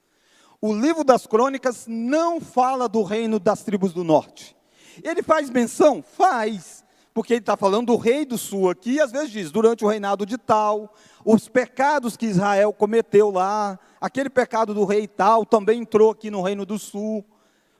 S1: O livro das Crônicas não fala do reino das tribos do norte. Ele faz menção? Faz. Porque ele está falando do rei do sul aqui, e às vezes diz, durante o reinado de tal, os pecados que Israel cometeu lá, aquele pecado do rei tal, também entrou aqui no reino do sul.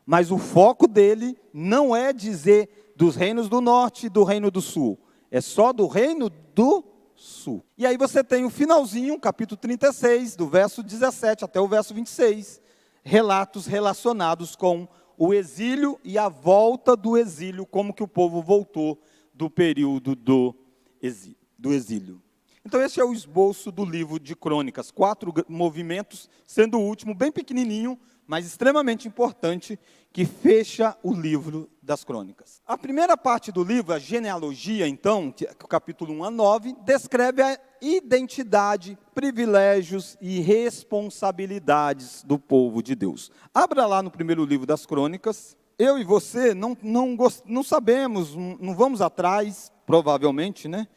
S1: Mas o foco dele não é dizer dos reinos do norte e do reino do sul. É só do reino do sul. E aí você tem o finalzinho, capítulo 36, do verso 17 até o verso 26, relatos relacionados com o exílio e a volta do exílio, como que o povo voltou do período do exílio. Então esse é o esboço do livro de Crônicas, 4 movimentos, sendo o último bem pequenininho, mas extremamente importante, que fecha o livro das Crônicas. A primeira parte do livro, a genealogia, então, que é o capítulo 1 a 9, descreve a identidade, privilégios e responsabilidades do povo de Deus. Abra lá no primeiro livro das Crônicas. Eu e você não sabemos, não vamos atrás, provavelmente, né?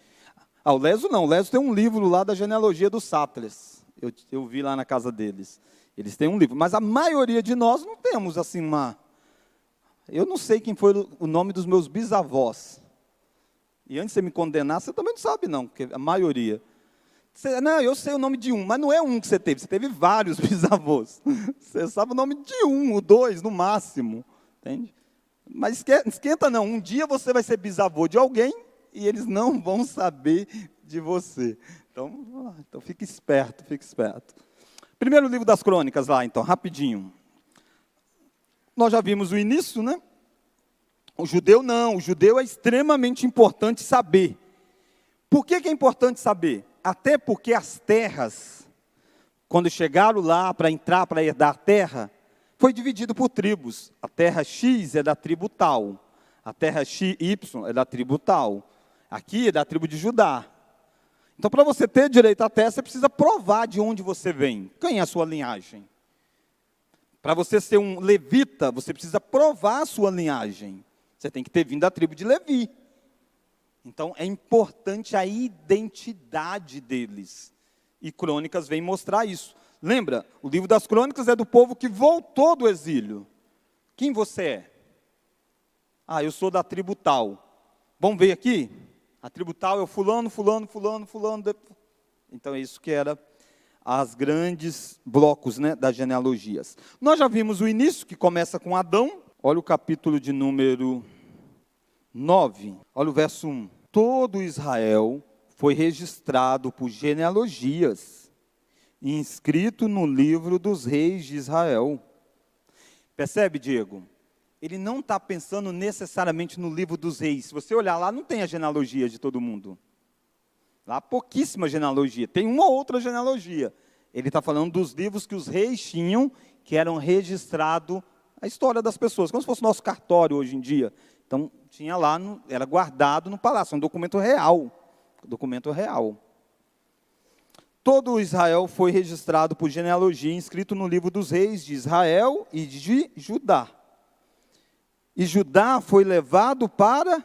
S1: O Leso não, o Leso tem um livro lá da genealogia dos Sátrapas. Eu vi lá na casa deles. Eles têm um livro, mas a maioria de nós não temos assim uma... Eu não sei quem foi o nome dos meus bisavós. E antes de você me condenar, você também não sabe não, porque a maioria... Não, eu sei o nome de um, mas não é um que você teve vários bisavós. Você sabe o nome de um, ou dois, no máximo. Entende? Mas esquenta não, um dia você vai ser bisavô de alguém e eles não vão saber de você. Então fique esperto, fique esperto. Primeiro livro das Crônicas lá, então, rapidinho. Nós já vimos o início, né? O judeu não, o judeu é extremamente importante saber. Por que é importante saber? Até porque as terras, quando chegaram lá para entrar, para herdar a terra, foi dividido por tribos. A terra X é da tribo tal, a terra XY é da tribo tal, aqui é da tribo de Judá. Então, para você ter direito à terra, você precisa provar de onde você vem. Quem é a sua linhagem? Para você ser um levita, você precisa provar a sua linhagem. Você tem que ter vindo da tribo de Levi. Então, é importante a identidade deles. E Crônicas vem mostrar isso. Lembra, o livro das Crônicas é do povo que voltou do exílio. Quem você é? Eu sou da tribo tal. Vamos ver aqui? A tribo tal é o fulano. Então é isso que era as grandes blocos, né, das genealogias. Nós já vimos o início, que começa com Adão. Olha o capítulo de número 9. Olha o verso 1. Todo Israel foi registrado por genealogias, inscrito no livro dos reis de Israel. Percebe, Diego? Ele não está pensando necessariamente no livro dos reis. Se você olhar lá, não tem a genealogia de todo mundo. Lá, pouquíssima genealogia. Tem uma ou outra genealogia. Ele está falando dos livros que os reis tinham, que eram registrados a história das pessoas, como se fosse o nosso cartório hoje em dia. Então, tinha lá, era guardado no palácio, um documento real. Documento real. todo Israel foi registrado por genealogia, inscrito no livro dos reis de Israel e de Judá. E Judá foi levado para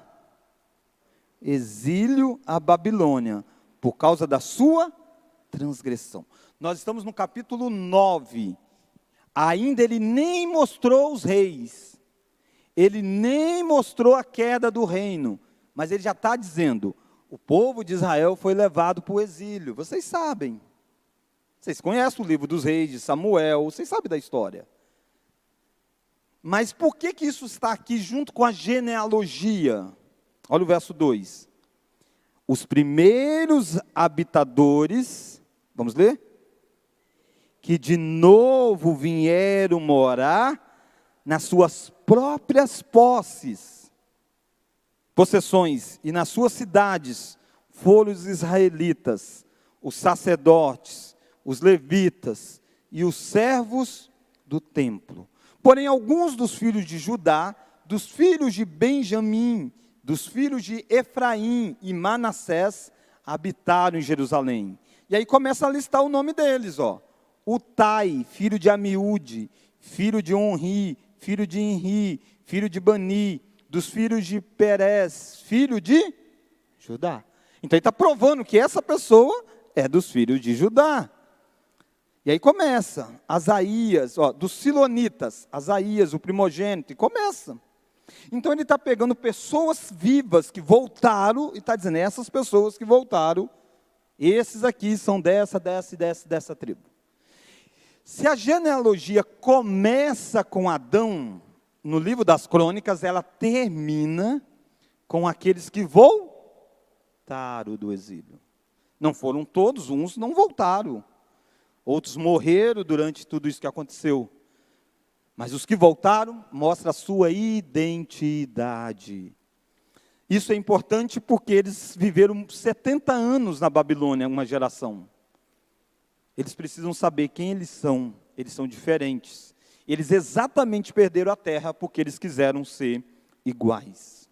S1: exílio à Babilônia, por causa da sua transgressão. Nós estamos no capítulo 9. Ainda ele nem mostrou os reis. Ele nem mostrou a queda do reino. Mas ele já está dizendo, o povo de Israel foi levado para o exílio. Vocês sabem. Vocês conhecem o livro dos reis, de Samuel, vocês sabem da história. Mas por que isso está aqui junto com a genealogia? Olha o verso 2. Os primeiros habitadores, vamos ler? Que de novo vieram morar nas suas próprias possessões e nas suas cidades, foram os israelitas, os sacerdotes, os levitas e os servos do templo. Porém, alguns dos filhos de Judá, dos filhos de Benjamim, dos filhos de Efraim e Manassés, habitaram em Jerusalém. E aí começa a listar o nome deles, ó. Utai, filho de Amiúde, filho de Onri, filho de Enri, filho de Bani, dos filhos de Perez, filho de Judá. Então ele está provando que essa pessoa é dos filhos de Judá. E aí começa, Asaías, ó, dos Silonitas, Asaías, o primogênito, e começa. Então ele está pegando pessoas vivas que voltaram, e está dizendo, essas pessoas que voltaram, esses aqui são dessa tribo. Se a genealogia começa com Adão, no livro das crônicas, ela termina com aqueles que voltaram do exílio. Não foram todos, uns não voltaram. Outros morreram durante tudo isso que aconteceu. Mas os que voltaram, mostra a sua identidade. Isso é importante porque eles viveram 70 anos na Babilônia, uma geração. Eles precisam saber quem eles são diferentes. Eles exatamente perderam a terra porque eles quiseram ser iguais.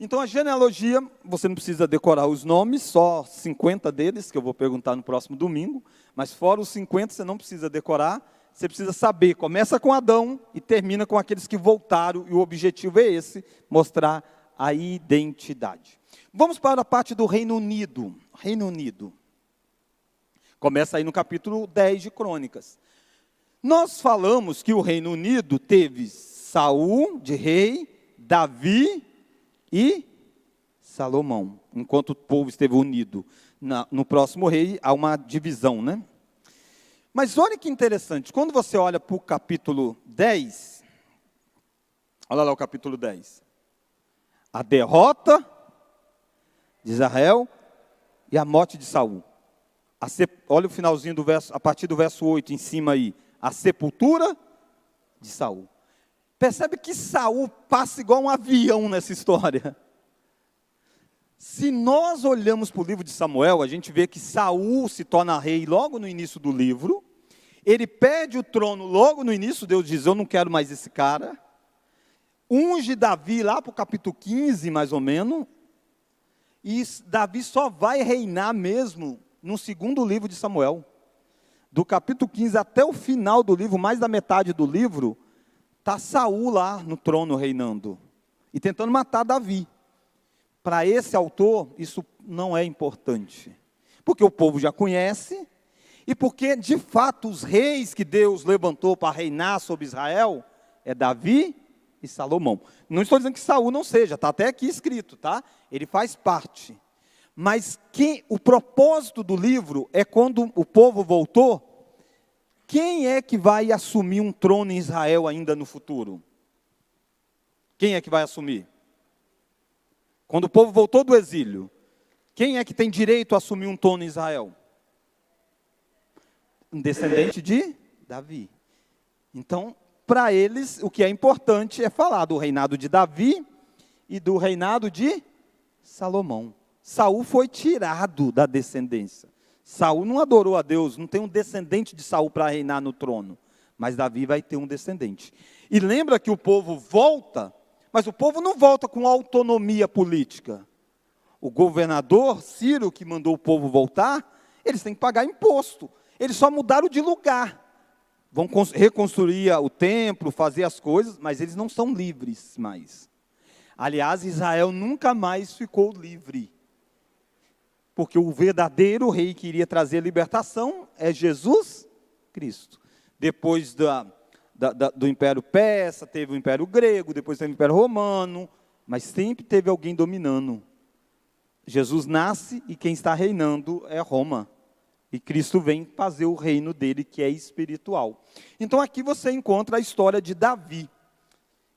S1: Então a genealogia, você não precisa decorar os nomes, só 50 deles, que eu vou perguntar no próximo domingo, mas fora os 50 você não precisa decorar, você precisa saber, começa com Adão e termina com aqueles que voltaram, e o objetivo é esse, mostrar a identidade. Vamos para a parte do Reino Unido. Reino Unido. Começa aí no capítulo 10 de Crônicas. Nós falamos que o Reino Unido teve Saul de rei, Davi e Salomão. Enquanto o povo esteve unido no próximo rei, há uma divisão, né? Mas olha que interessante, quando você olha para o capítulo 10, olha lá o capítulo 10. A derrota de Israel e a morte de Saul. Olha o finalzinho do verso, a partir do verso 8 em cima aí, a sepultura de Saul. Percebe que Saul passa igual um avião nessa história. Se nós olhamos para o livro de Samuel, a gente vê que Saul se torna rei logo no início do livro. Ele perde o trono logo no início, Deus diz, eu não quero mais esse cara. Unge Davi lá para o capítulo 15, mais ou menos. E Davi só vai reinar mesmo no segundo livro de Samuel. Do capítulo 15 até o final do livro, mais da metade do livro, está Saul lá no trono reinando. E tentando matar Davi. Para esse autor, isso não é importante. Porque o povo já conhece, e porque, de fato, os reis que Deus levantou para reinar sobre Israel, é Davi e Salomão. Não estou dizendo que Saul não seja, está até aqui escrito, tá? Ele faz parte. Mas o propósito do livro é quando o povo voltou, quem é que vai assumir um trono em Israel ainda no futuro? Quem é que vai assumir? Quando o povo voltou do exílio, quem é que tem direito a assumir um trono em Israel? Um descendente de Davi. Então, para eles, o que é importante é falar do reinado de Davi e do reinado de Salomão. Saul foi tirado da descendência. Saul não adorou a Deus, não tem um descendente de Saul para reinar no trono. Mas Davi vai ter um descendente. E lembra que o povo volta, mas o povo não volta com autonomia política. o governador Ciro, que mandou o povo voltar, eles têm que pagar imposto. Eles só mudaram de lugar. Vão reconstruir o templo, fazer as coisas, mas eles não são livres mais. Aliás, Israel nunca mais ficou livre. Porque o verdadeiro rei que iria trazer a libertação é Jesus Cristo. Depois do Império Persa, teve o Império Grego, depois teve o Império Romano, mas sempre teve alguém dominando. Jesus nasce e quem está reinando é Roma. E Cristo vem fazer o reino dele, que é espiritual. Então aqui você encontra a história de Davi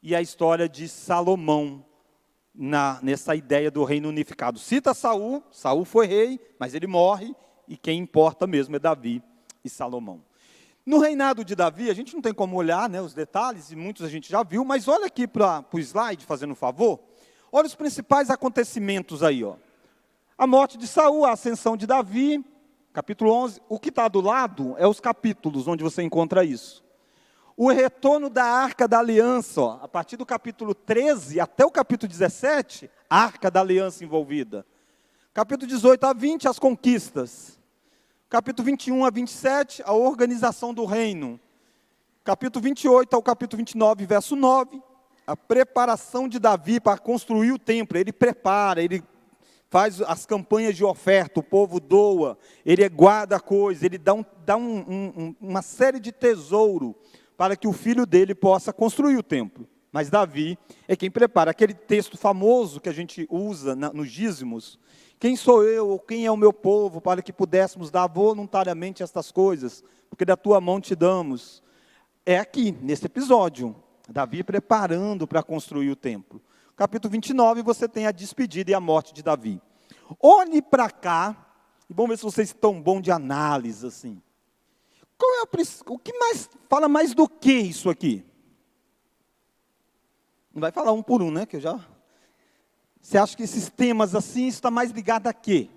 S1: e a história de Salomão, nessa ideia do reino unificado. Cita Saul foi rei, mas ele morre, e quem importa mesmo é Davi e Salomão. No reinado de Davi, a gente não tem como olhar, né, os detalhes, e muitos a gente já viu, mas olha aqui para o slide, fazendo um favor. Olha os principais acontecimentos aí. Ó. A morte de Saul, a ascensão de Davi, capítulo 11. O que está do lado é os capítulos onde você encontra isso. O retorno da Arca da Aliança, ó, a partir do capítulo 13 até o capítulo 17, a Arca da Aliança envolvida. Capítulo 18 a 20, as conquistas. Capítulo 21 a 27, a organização do reino. Capítulo 28 ao capítulo 29, verso 9, a preparação de Davi para construir o templo. Ele prepara, ele faz as campanhas de oferta, o povo doa, ele guarda coisas, ele dá uma série de tesouro para que o filho dele possa construir o templo. Mas Davi é quem prepara. Aquele texto famoso que a gente usa nos dízimos, quem sou eu, ou quem é o meu povo, para que pudéssemos dar voluntariamente estas coisas, porque da tua mão te damos. É aqui, nesse episódio, Davi preparando para construir o templo. Capítulo 29, você tem a despedida e a morte de Davi. Olhe para cá, e vamos ver se vocês estão bons de análise, assim. O que mais, fala mais do que isso aqui? Não vai falar um por um, né, que eu já... Você acha que esses temas assim, isso está mais ligado a quê?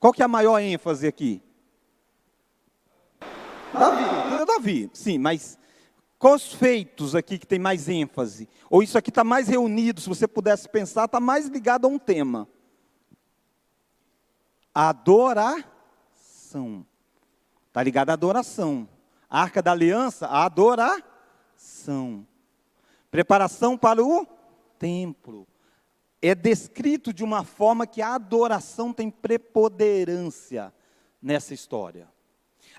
S1: Qual que é a maior ênfase aqui? Davi, sim, mas quais feitos aqui que tem mais ênfase? Ou isso aqui está mais reunido, se você pudesse pensar, está mais ligado a um tema. Adoração. Está ligado à adoração. A Arca da Aliança, a adoração. Preparação para o templo. É descrito de uma forma que a adoração tem preponderância nessa história.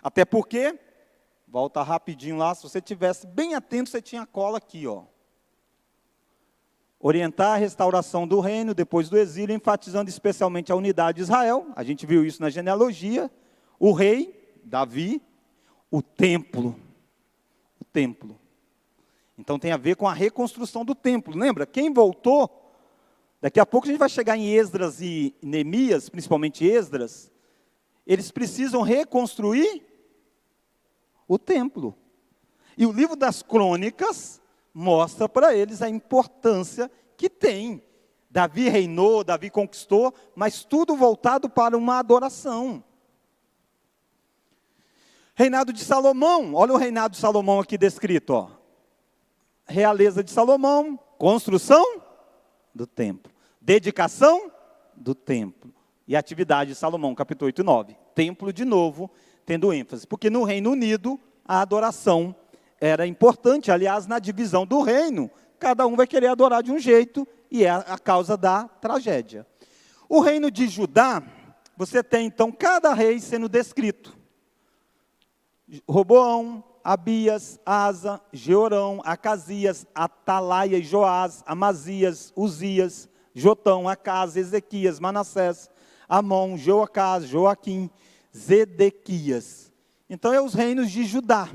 S1: Até porque, volta rapidinho lá, se você estivesse bem atento, você tinha a cola aqui, ó. Orientar a restauração do reino depois do exílio, enfatizando especialmente a unidade de Israel. A gente viu isso na genealogia. O rei, Davi, o templo. O templo. Então tem a ver com a reconstrução do templo. Lembra? Quem voltou... Daqui a pouco a gente vai chegar em Esdras e Neemias, principalmente Esdras. Eles precisam reconstruir o templo. E o livro das crônicas mostra para eles a importância que tem. Davi reinou, Davi conquistou, mas tudo voltado para uma adoração. Reinado de Salomão, olha o reinado de Salomão aqui descrito. Ó. Realeza de Salomão, construção do templo. Dedicação do templo. E atividade de Salomão, capítulo 8 e 9. Templo, de novo, tendo ênfase. Porque no Reino Unido, a adoração era importante. Aliás, na divisão do reino, cada um vai querer adorar de um jeito, e é a causa da tragédia. O reino de Judá, você tem, então, cada rei sendo descrito. Roboão, Abias, Asa, Jeorão, Acasias, Atalaia e Joás, Amazias, Uzias, Jotão, Acas, Ezequias, Manassés, Amon, Joacás, Joaquim, Zedequias. Então, é os reinos de Judá.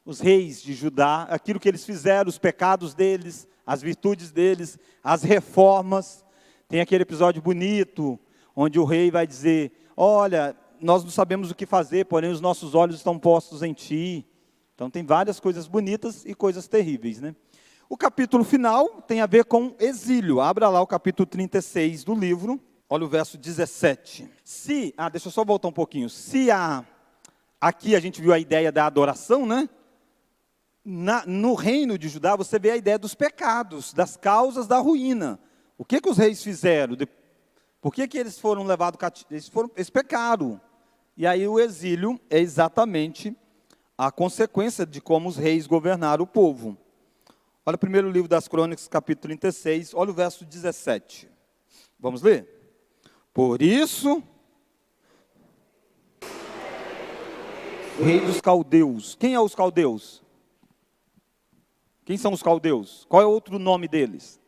S1: Os reis de Judá, aquilo que eles fizeram, os pecados deles, as virtudes deles, as reformas. Tem aquele episódio bonito, onde o rei vai dizer, olha, nós não sabemos o que fazer, porém os nossos olhos estão postos em ti. Então tem várias coisas bonitas e coisas terríveis, né? O capítulo final tem a ver com exílio. Abra lá o capítulo 36 do livro, olha o verso 17. Deixa eu só voltar um pouquinho. Aqui a gente viu a ideia da adoração, né? No reino de Judá você vê a ideia dos pecados, das causas da ruína. O que os reis fizeram? Por que eles foram levados cativo? Eles pecaram. E aí o exílio é exatamente a consequência de como os reis governaram o povo. Olha o primeiro livro das Crônicas, capítulo 36, olha o verso 17. Vamos ler? Por isso, o rei dos caldeus. Quem é os caldeus? Quem são os caldeus? Qual é o outro nome deles?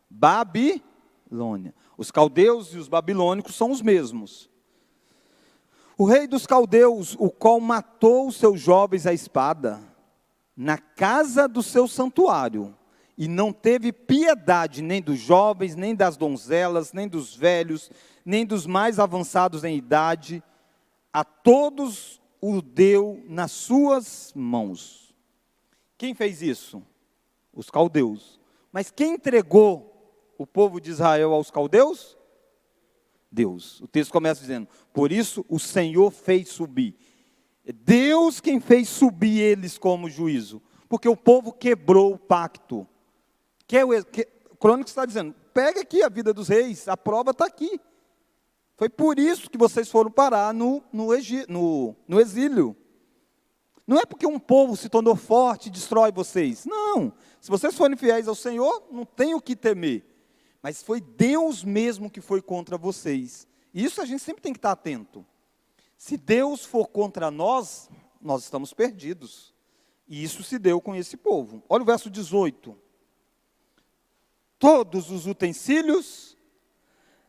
S1: Babilônia. Os caldeus e os babilônicos são os mesmos. O rei dos caldeus, o qual matou os seus jovens à espada, na casa do seu santuário, e não teve piedade nem dos jovens, nem das donzelas, nem dos velhos, nem dos mais avançados em idade, a todos o deu nas suas mãos. Quem fez isso? Os caldeus. Mas quem entregou o povo de Israel aos caldeus? Deus. O texto começa dizendo, por isso o Senhor fez subir. É Deus quem fez subir eles como juízo, porque o povo quebrou o pacto. O Crônicas está dizendo, pega aqui a vida dos reis, a prova está aqui. Foi por isso que vocês foram parar no exílio. Não é porque um povo se tornou forte e destrói vocês. Não. Se vocês forem fiéis ao Senhor, não tem o que temer. Mas foi Deus mesmo que foi contra vocês. E isso a gente sempre tem que estar atento. Se Deus for contra nós, nós estamos perdidos. E isso se deu com esse povo. Olha o verso 18. Todos os utensílios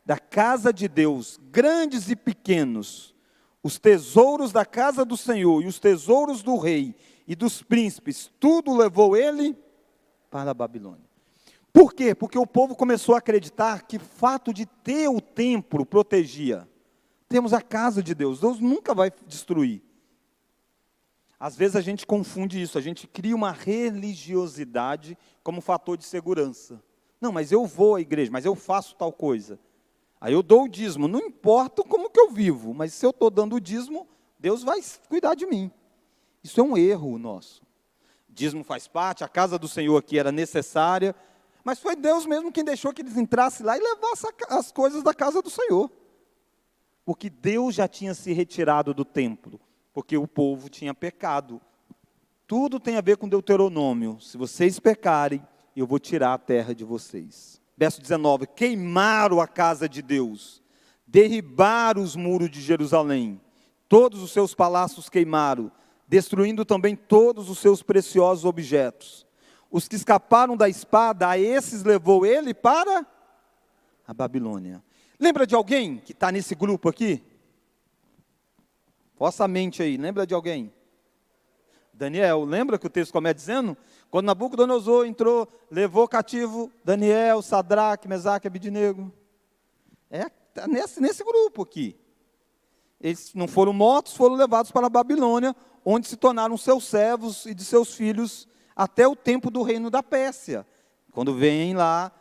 S1: da casa de Deus, grandes e pequenos, os tesouros da casa do Senhor e os tesouros do rei e dos príncipes, tudo levou ele para a Babilônia. Por quê? Porque o povo começou a acreditar que o fato de ter o templo protegia. Temos a casa de Deus, Deus nunca vai destruir. Às vezes a gente confunde isso, a gente cria uma religiosidade como fator de segurança. Não, mas eu vou à igreja, mas eu faço tal coisa. Aí eu dou o dízimo, não importa como que eu vivo, mas se eu estou dando o dízimo, Deus vai cuidar de mim. Isso é um erro nosso. Dízimo faz parte, a casa do Senhor aqui era necessária, mas foi Deus mesmo quem deixou que eles entrassem lá e levassem as coisas da casa do Senhor. Porque Deus já tinha se retirado do templo, porque o povo tinha pecado. Tudo tem a ver com Deuteronômio. Se vocês pecarem, eu vou tirar a terra de vocês. Verso 19, queimaram a casa de Deus, derribaram os muros de Jerusalém, todos os seus palácios queimaram, destruindo também todos os seus preciosos objetos. Os que escaparam da espada, a esses levou ele para a Babilônia. Lembra de alguém que está nesse grupo aqui? Vossa mente aí, lembra de alguém? Daniel, lembra que o texto começa dizendo? Quando Nabucodonosor entrou, levou cativo Daniel, Sadraque, Mesaque e Abidnego. Está nesse grupo aqui. Eles não foram mortos, foram levados para a Babilônia, onde se tornaram seus servos e de seus filhos até o tempo do reino da Pérsia, quando vem lá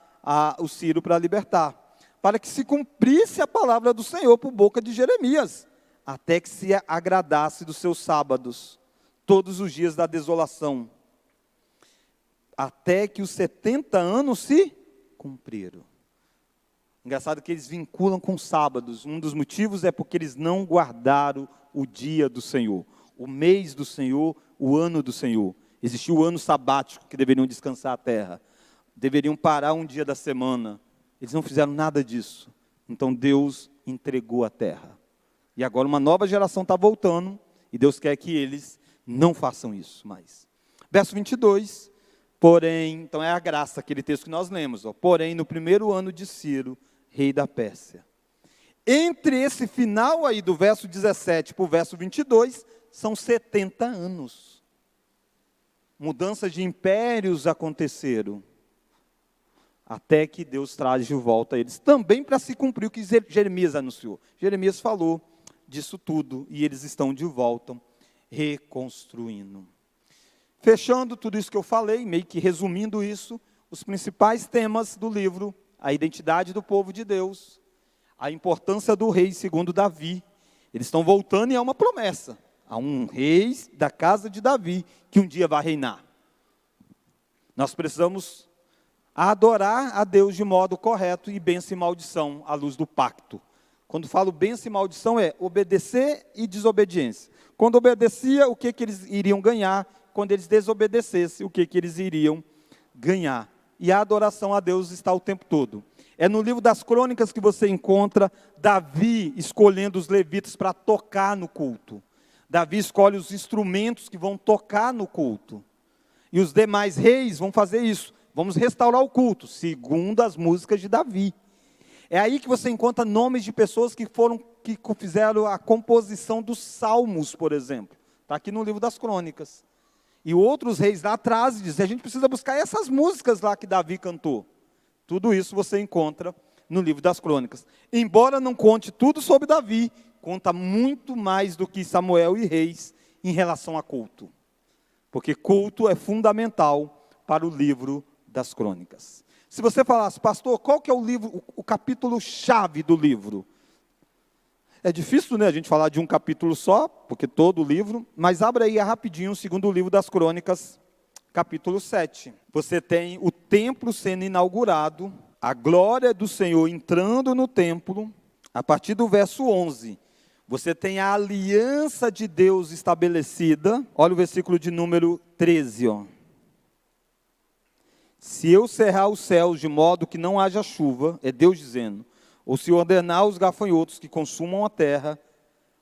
S1: o Ciro para libertar. Para que se cumprisse a palavra do Senhor por boca de Jeremias, até que se agradasse dos seus sábados, todos os dias da desolação, até que os 70 anos se cumpriram. Engraçado que eles vinculam com sábados. Um dos motivos é porque eles não guardaram o dia do Senhor, o mês do Senhor, o ano do Senhor. Existia o ano sabático que deveriam descansar a terra, deveriam parar um dia da semana. Eles não fizeram nada disso. Então Deus entregou a terra. E agora uma nova geração está voltando, e Deus quer que eles não façam isso mais. Verso 22, porém, então é a graça, aquele texto que nós lemos, porém, no primeiro ano de Ciro, rei da Pérsia. Entre esse final aí do verso 17 para o verso 22, são 70 anos. Mudanças de impérios aconteceram, até que Deus traz de volta eles, também para se cumprir o que Jeremias anunciou. Jeremias falou disso tudo, e eles estão de volta, reconstruindo. Fechando tudo isso que eu falei, meio que resumindo isso, os principais temas do livro: a identidade do povo de Deus, a importância do rei segundo Davi. Eles estão voltando e é uma promessa. Há um rei da casa de Davi que um dia vai reinar. Nós precisamos a adorar a Deus de modo correto e bênção e maldição à luz do pacto. Quando falo bênção e maldição é obedecer e desobediência. Quando obedecia, o que eles iriam ganhar? Quando eles desobedecessem, o que eles iriam ganhar? E a adoração a Deus está o tempo todo. É no livro das Crônicas que você encontra Davi escolhendo os levitas para tocar no culto. Davi escolhe os instrumentos que vão tocar no culto. E os demais reis vão fazer isso. Vamos restaurar o culto, segundo as músicas de Davi. É aí que você encontra nomes de pessoas que fizeram a composição dos salmos, por exemplo. Está aqui no livro das Crônicas. E outros reis lá atrás dizem, a gente precisa buscar essas músicas lá que Davi cantou. Tudo isso você encontra no livro das Crônicas. Embora não conte tudo sobre Davi, conta muito mais do que Samuel e Reis em relação a culto. Porque culto é fundamental para o livro das Crônicas. Se você falasse, pastor, qual que é o livro, o capítulo-chave do livro? É difícil, né, a gente falar de um capítulo só, porque todo o livro, mas abra aí rapidinho o segundo livro das Crônicas, capítulo 7. Você tem o templo sendo inaugurado, a glória do Senhor entrando no templo, a partir do verso 11. Você tem a aliança de Deus estabelecida. Olha o versículo de número 13, ó. Se eu cerrar os céus de modo que não haja chuva, é Deus dizendo, ou se ordenar os gafanhotos que consumam a terra,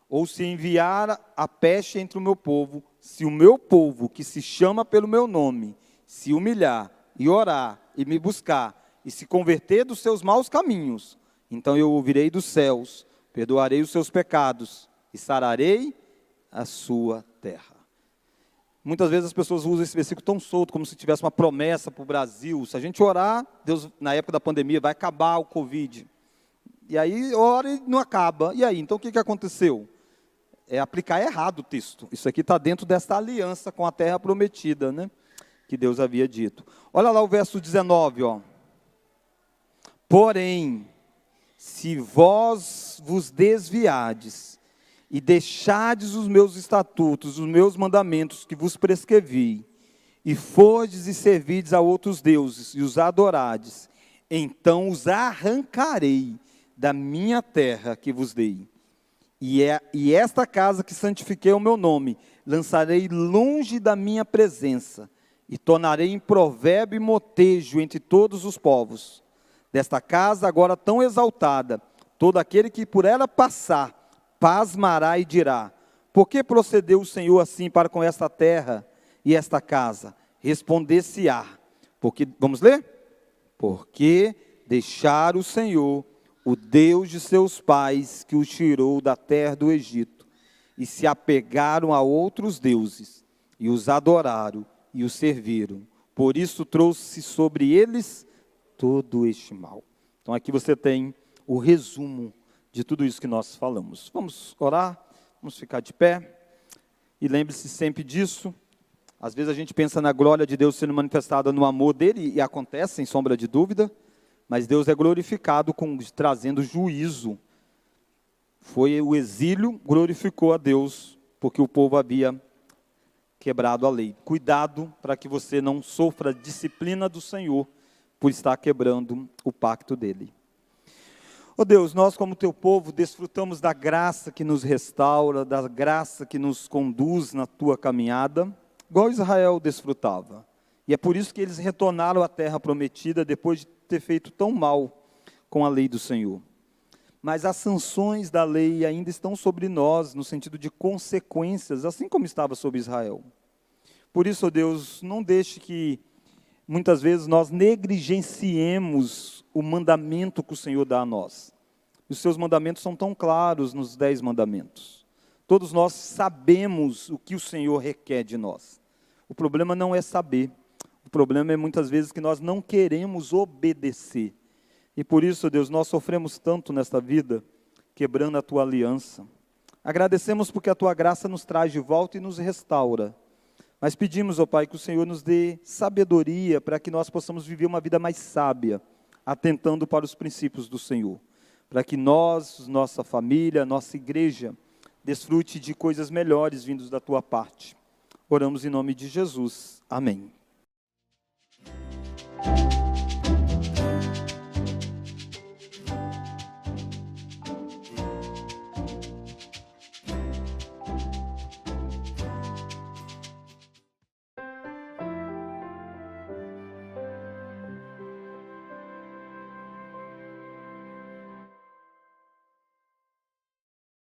S1: ou se enviar a peste entre o meu povo, se o meu povo, que se chama pelo meu nome, se humilhar e orar e me buscar, e se converter dos seus maus caminhos, então eu ouvirei dos céus, perdoarei os seus pecados e sararei a sua terra. Muitas vezes as pessoas usam esse versículo tão solto, como se tivesse uma promessa para o Brasil. Se a gente orar, Deus, na época da pandemia, vai acabar o Covid. E aí, ora e não acaba. E aí, então o que aconteceu? É aplicar errado o texto. Isso aqui está dentro dessa aliança com a terra prometida, né? Que Deus havia dito. Olha lá o verso 19, ó. Porém, se vós vos desviardes e deixardes os meus estatutos, os meus mandamentos que vos prescrevi, e fordes e servirdes a outros deuses, e os adorardes, então os arrancarei da minha terra que vos dei. E esta casa que santifiquei o meu nome, lançarei longe da minha presença, e tornarei em provérbio e motejo entre todos os povos. Desta casa agora tão exaltada, todo aquele que por ela passar, pasmará e dirá, por que procedeu o Senhor assim para com esta terra e esta casa? Responder-se-á, porque, vamos ler? Porque deixaram o Senhor, o Deus de seus pais, que os tirou da terra do Egito, e se apegaram a outros deuses, e os adoraram, e os serviram. Por isso trouxe sobre eles todo este mal. Então aqui você tem o resumo de tudo isso que nós falamos. Vamos orar, vamos ficar de pé, e lembre-se sempre disso. Às vezes a gente pensa na glória de Deus sendo manifestada no amor dele, e acontece, sem sombra de dúvida, mas Deus é glorificado trazendo juízo. Foi o exílio, glorificou a Deus, porque o povo havia quebrado a lei. Cuidado para que você não sofra a disciplina do Senhor, por estar quebrando o pacto dele. Oh Deus, nós como teu povo desfrutamos da graça que nos restaura, da graça que nos conduz na tua caminhada, igual Israel desfrutava. E é por isso que eles retornaram à terra prometida depois de ter feito tão mal com a lei do Senhor. Mas as sanções da lei ainda estão sobre nós, no sentido de consequências, assim como estava sobre Israel. Por isso, oh Deus, não deixe que muitas vezes nós negligenciemos o mandamento que o Senhor dá a nós. Os seus mandamentos são tão claros nos 10 mandamentos. Todos nós sabemos o que o Senhor requer de nós. O problema não é saber. O problema é muitas vezes que nós não queremos obedecer. E por isso, Deus, nós sofremos tanto nesta vida, quebrando a tua aliança. Agradecemos porque a tua graça nos traz de volta e nos restaura. Mas pedimos, ó Pai, que o Senhor nos dê sabedoria para que nós possamos viver uma vida mais sábia, atentando para os princípios do Senhor. Para que nós, nossa família, nossa igreja, desfrute de coisas melhores vindos da tua parte. Oramos em nome de Jesus. Amém.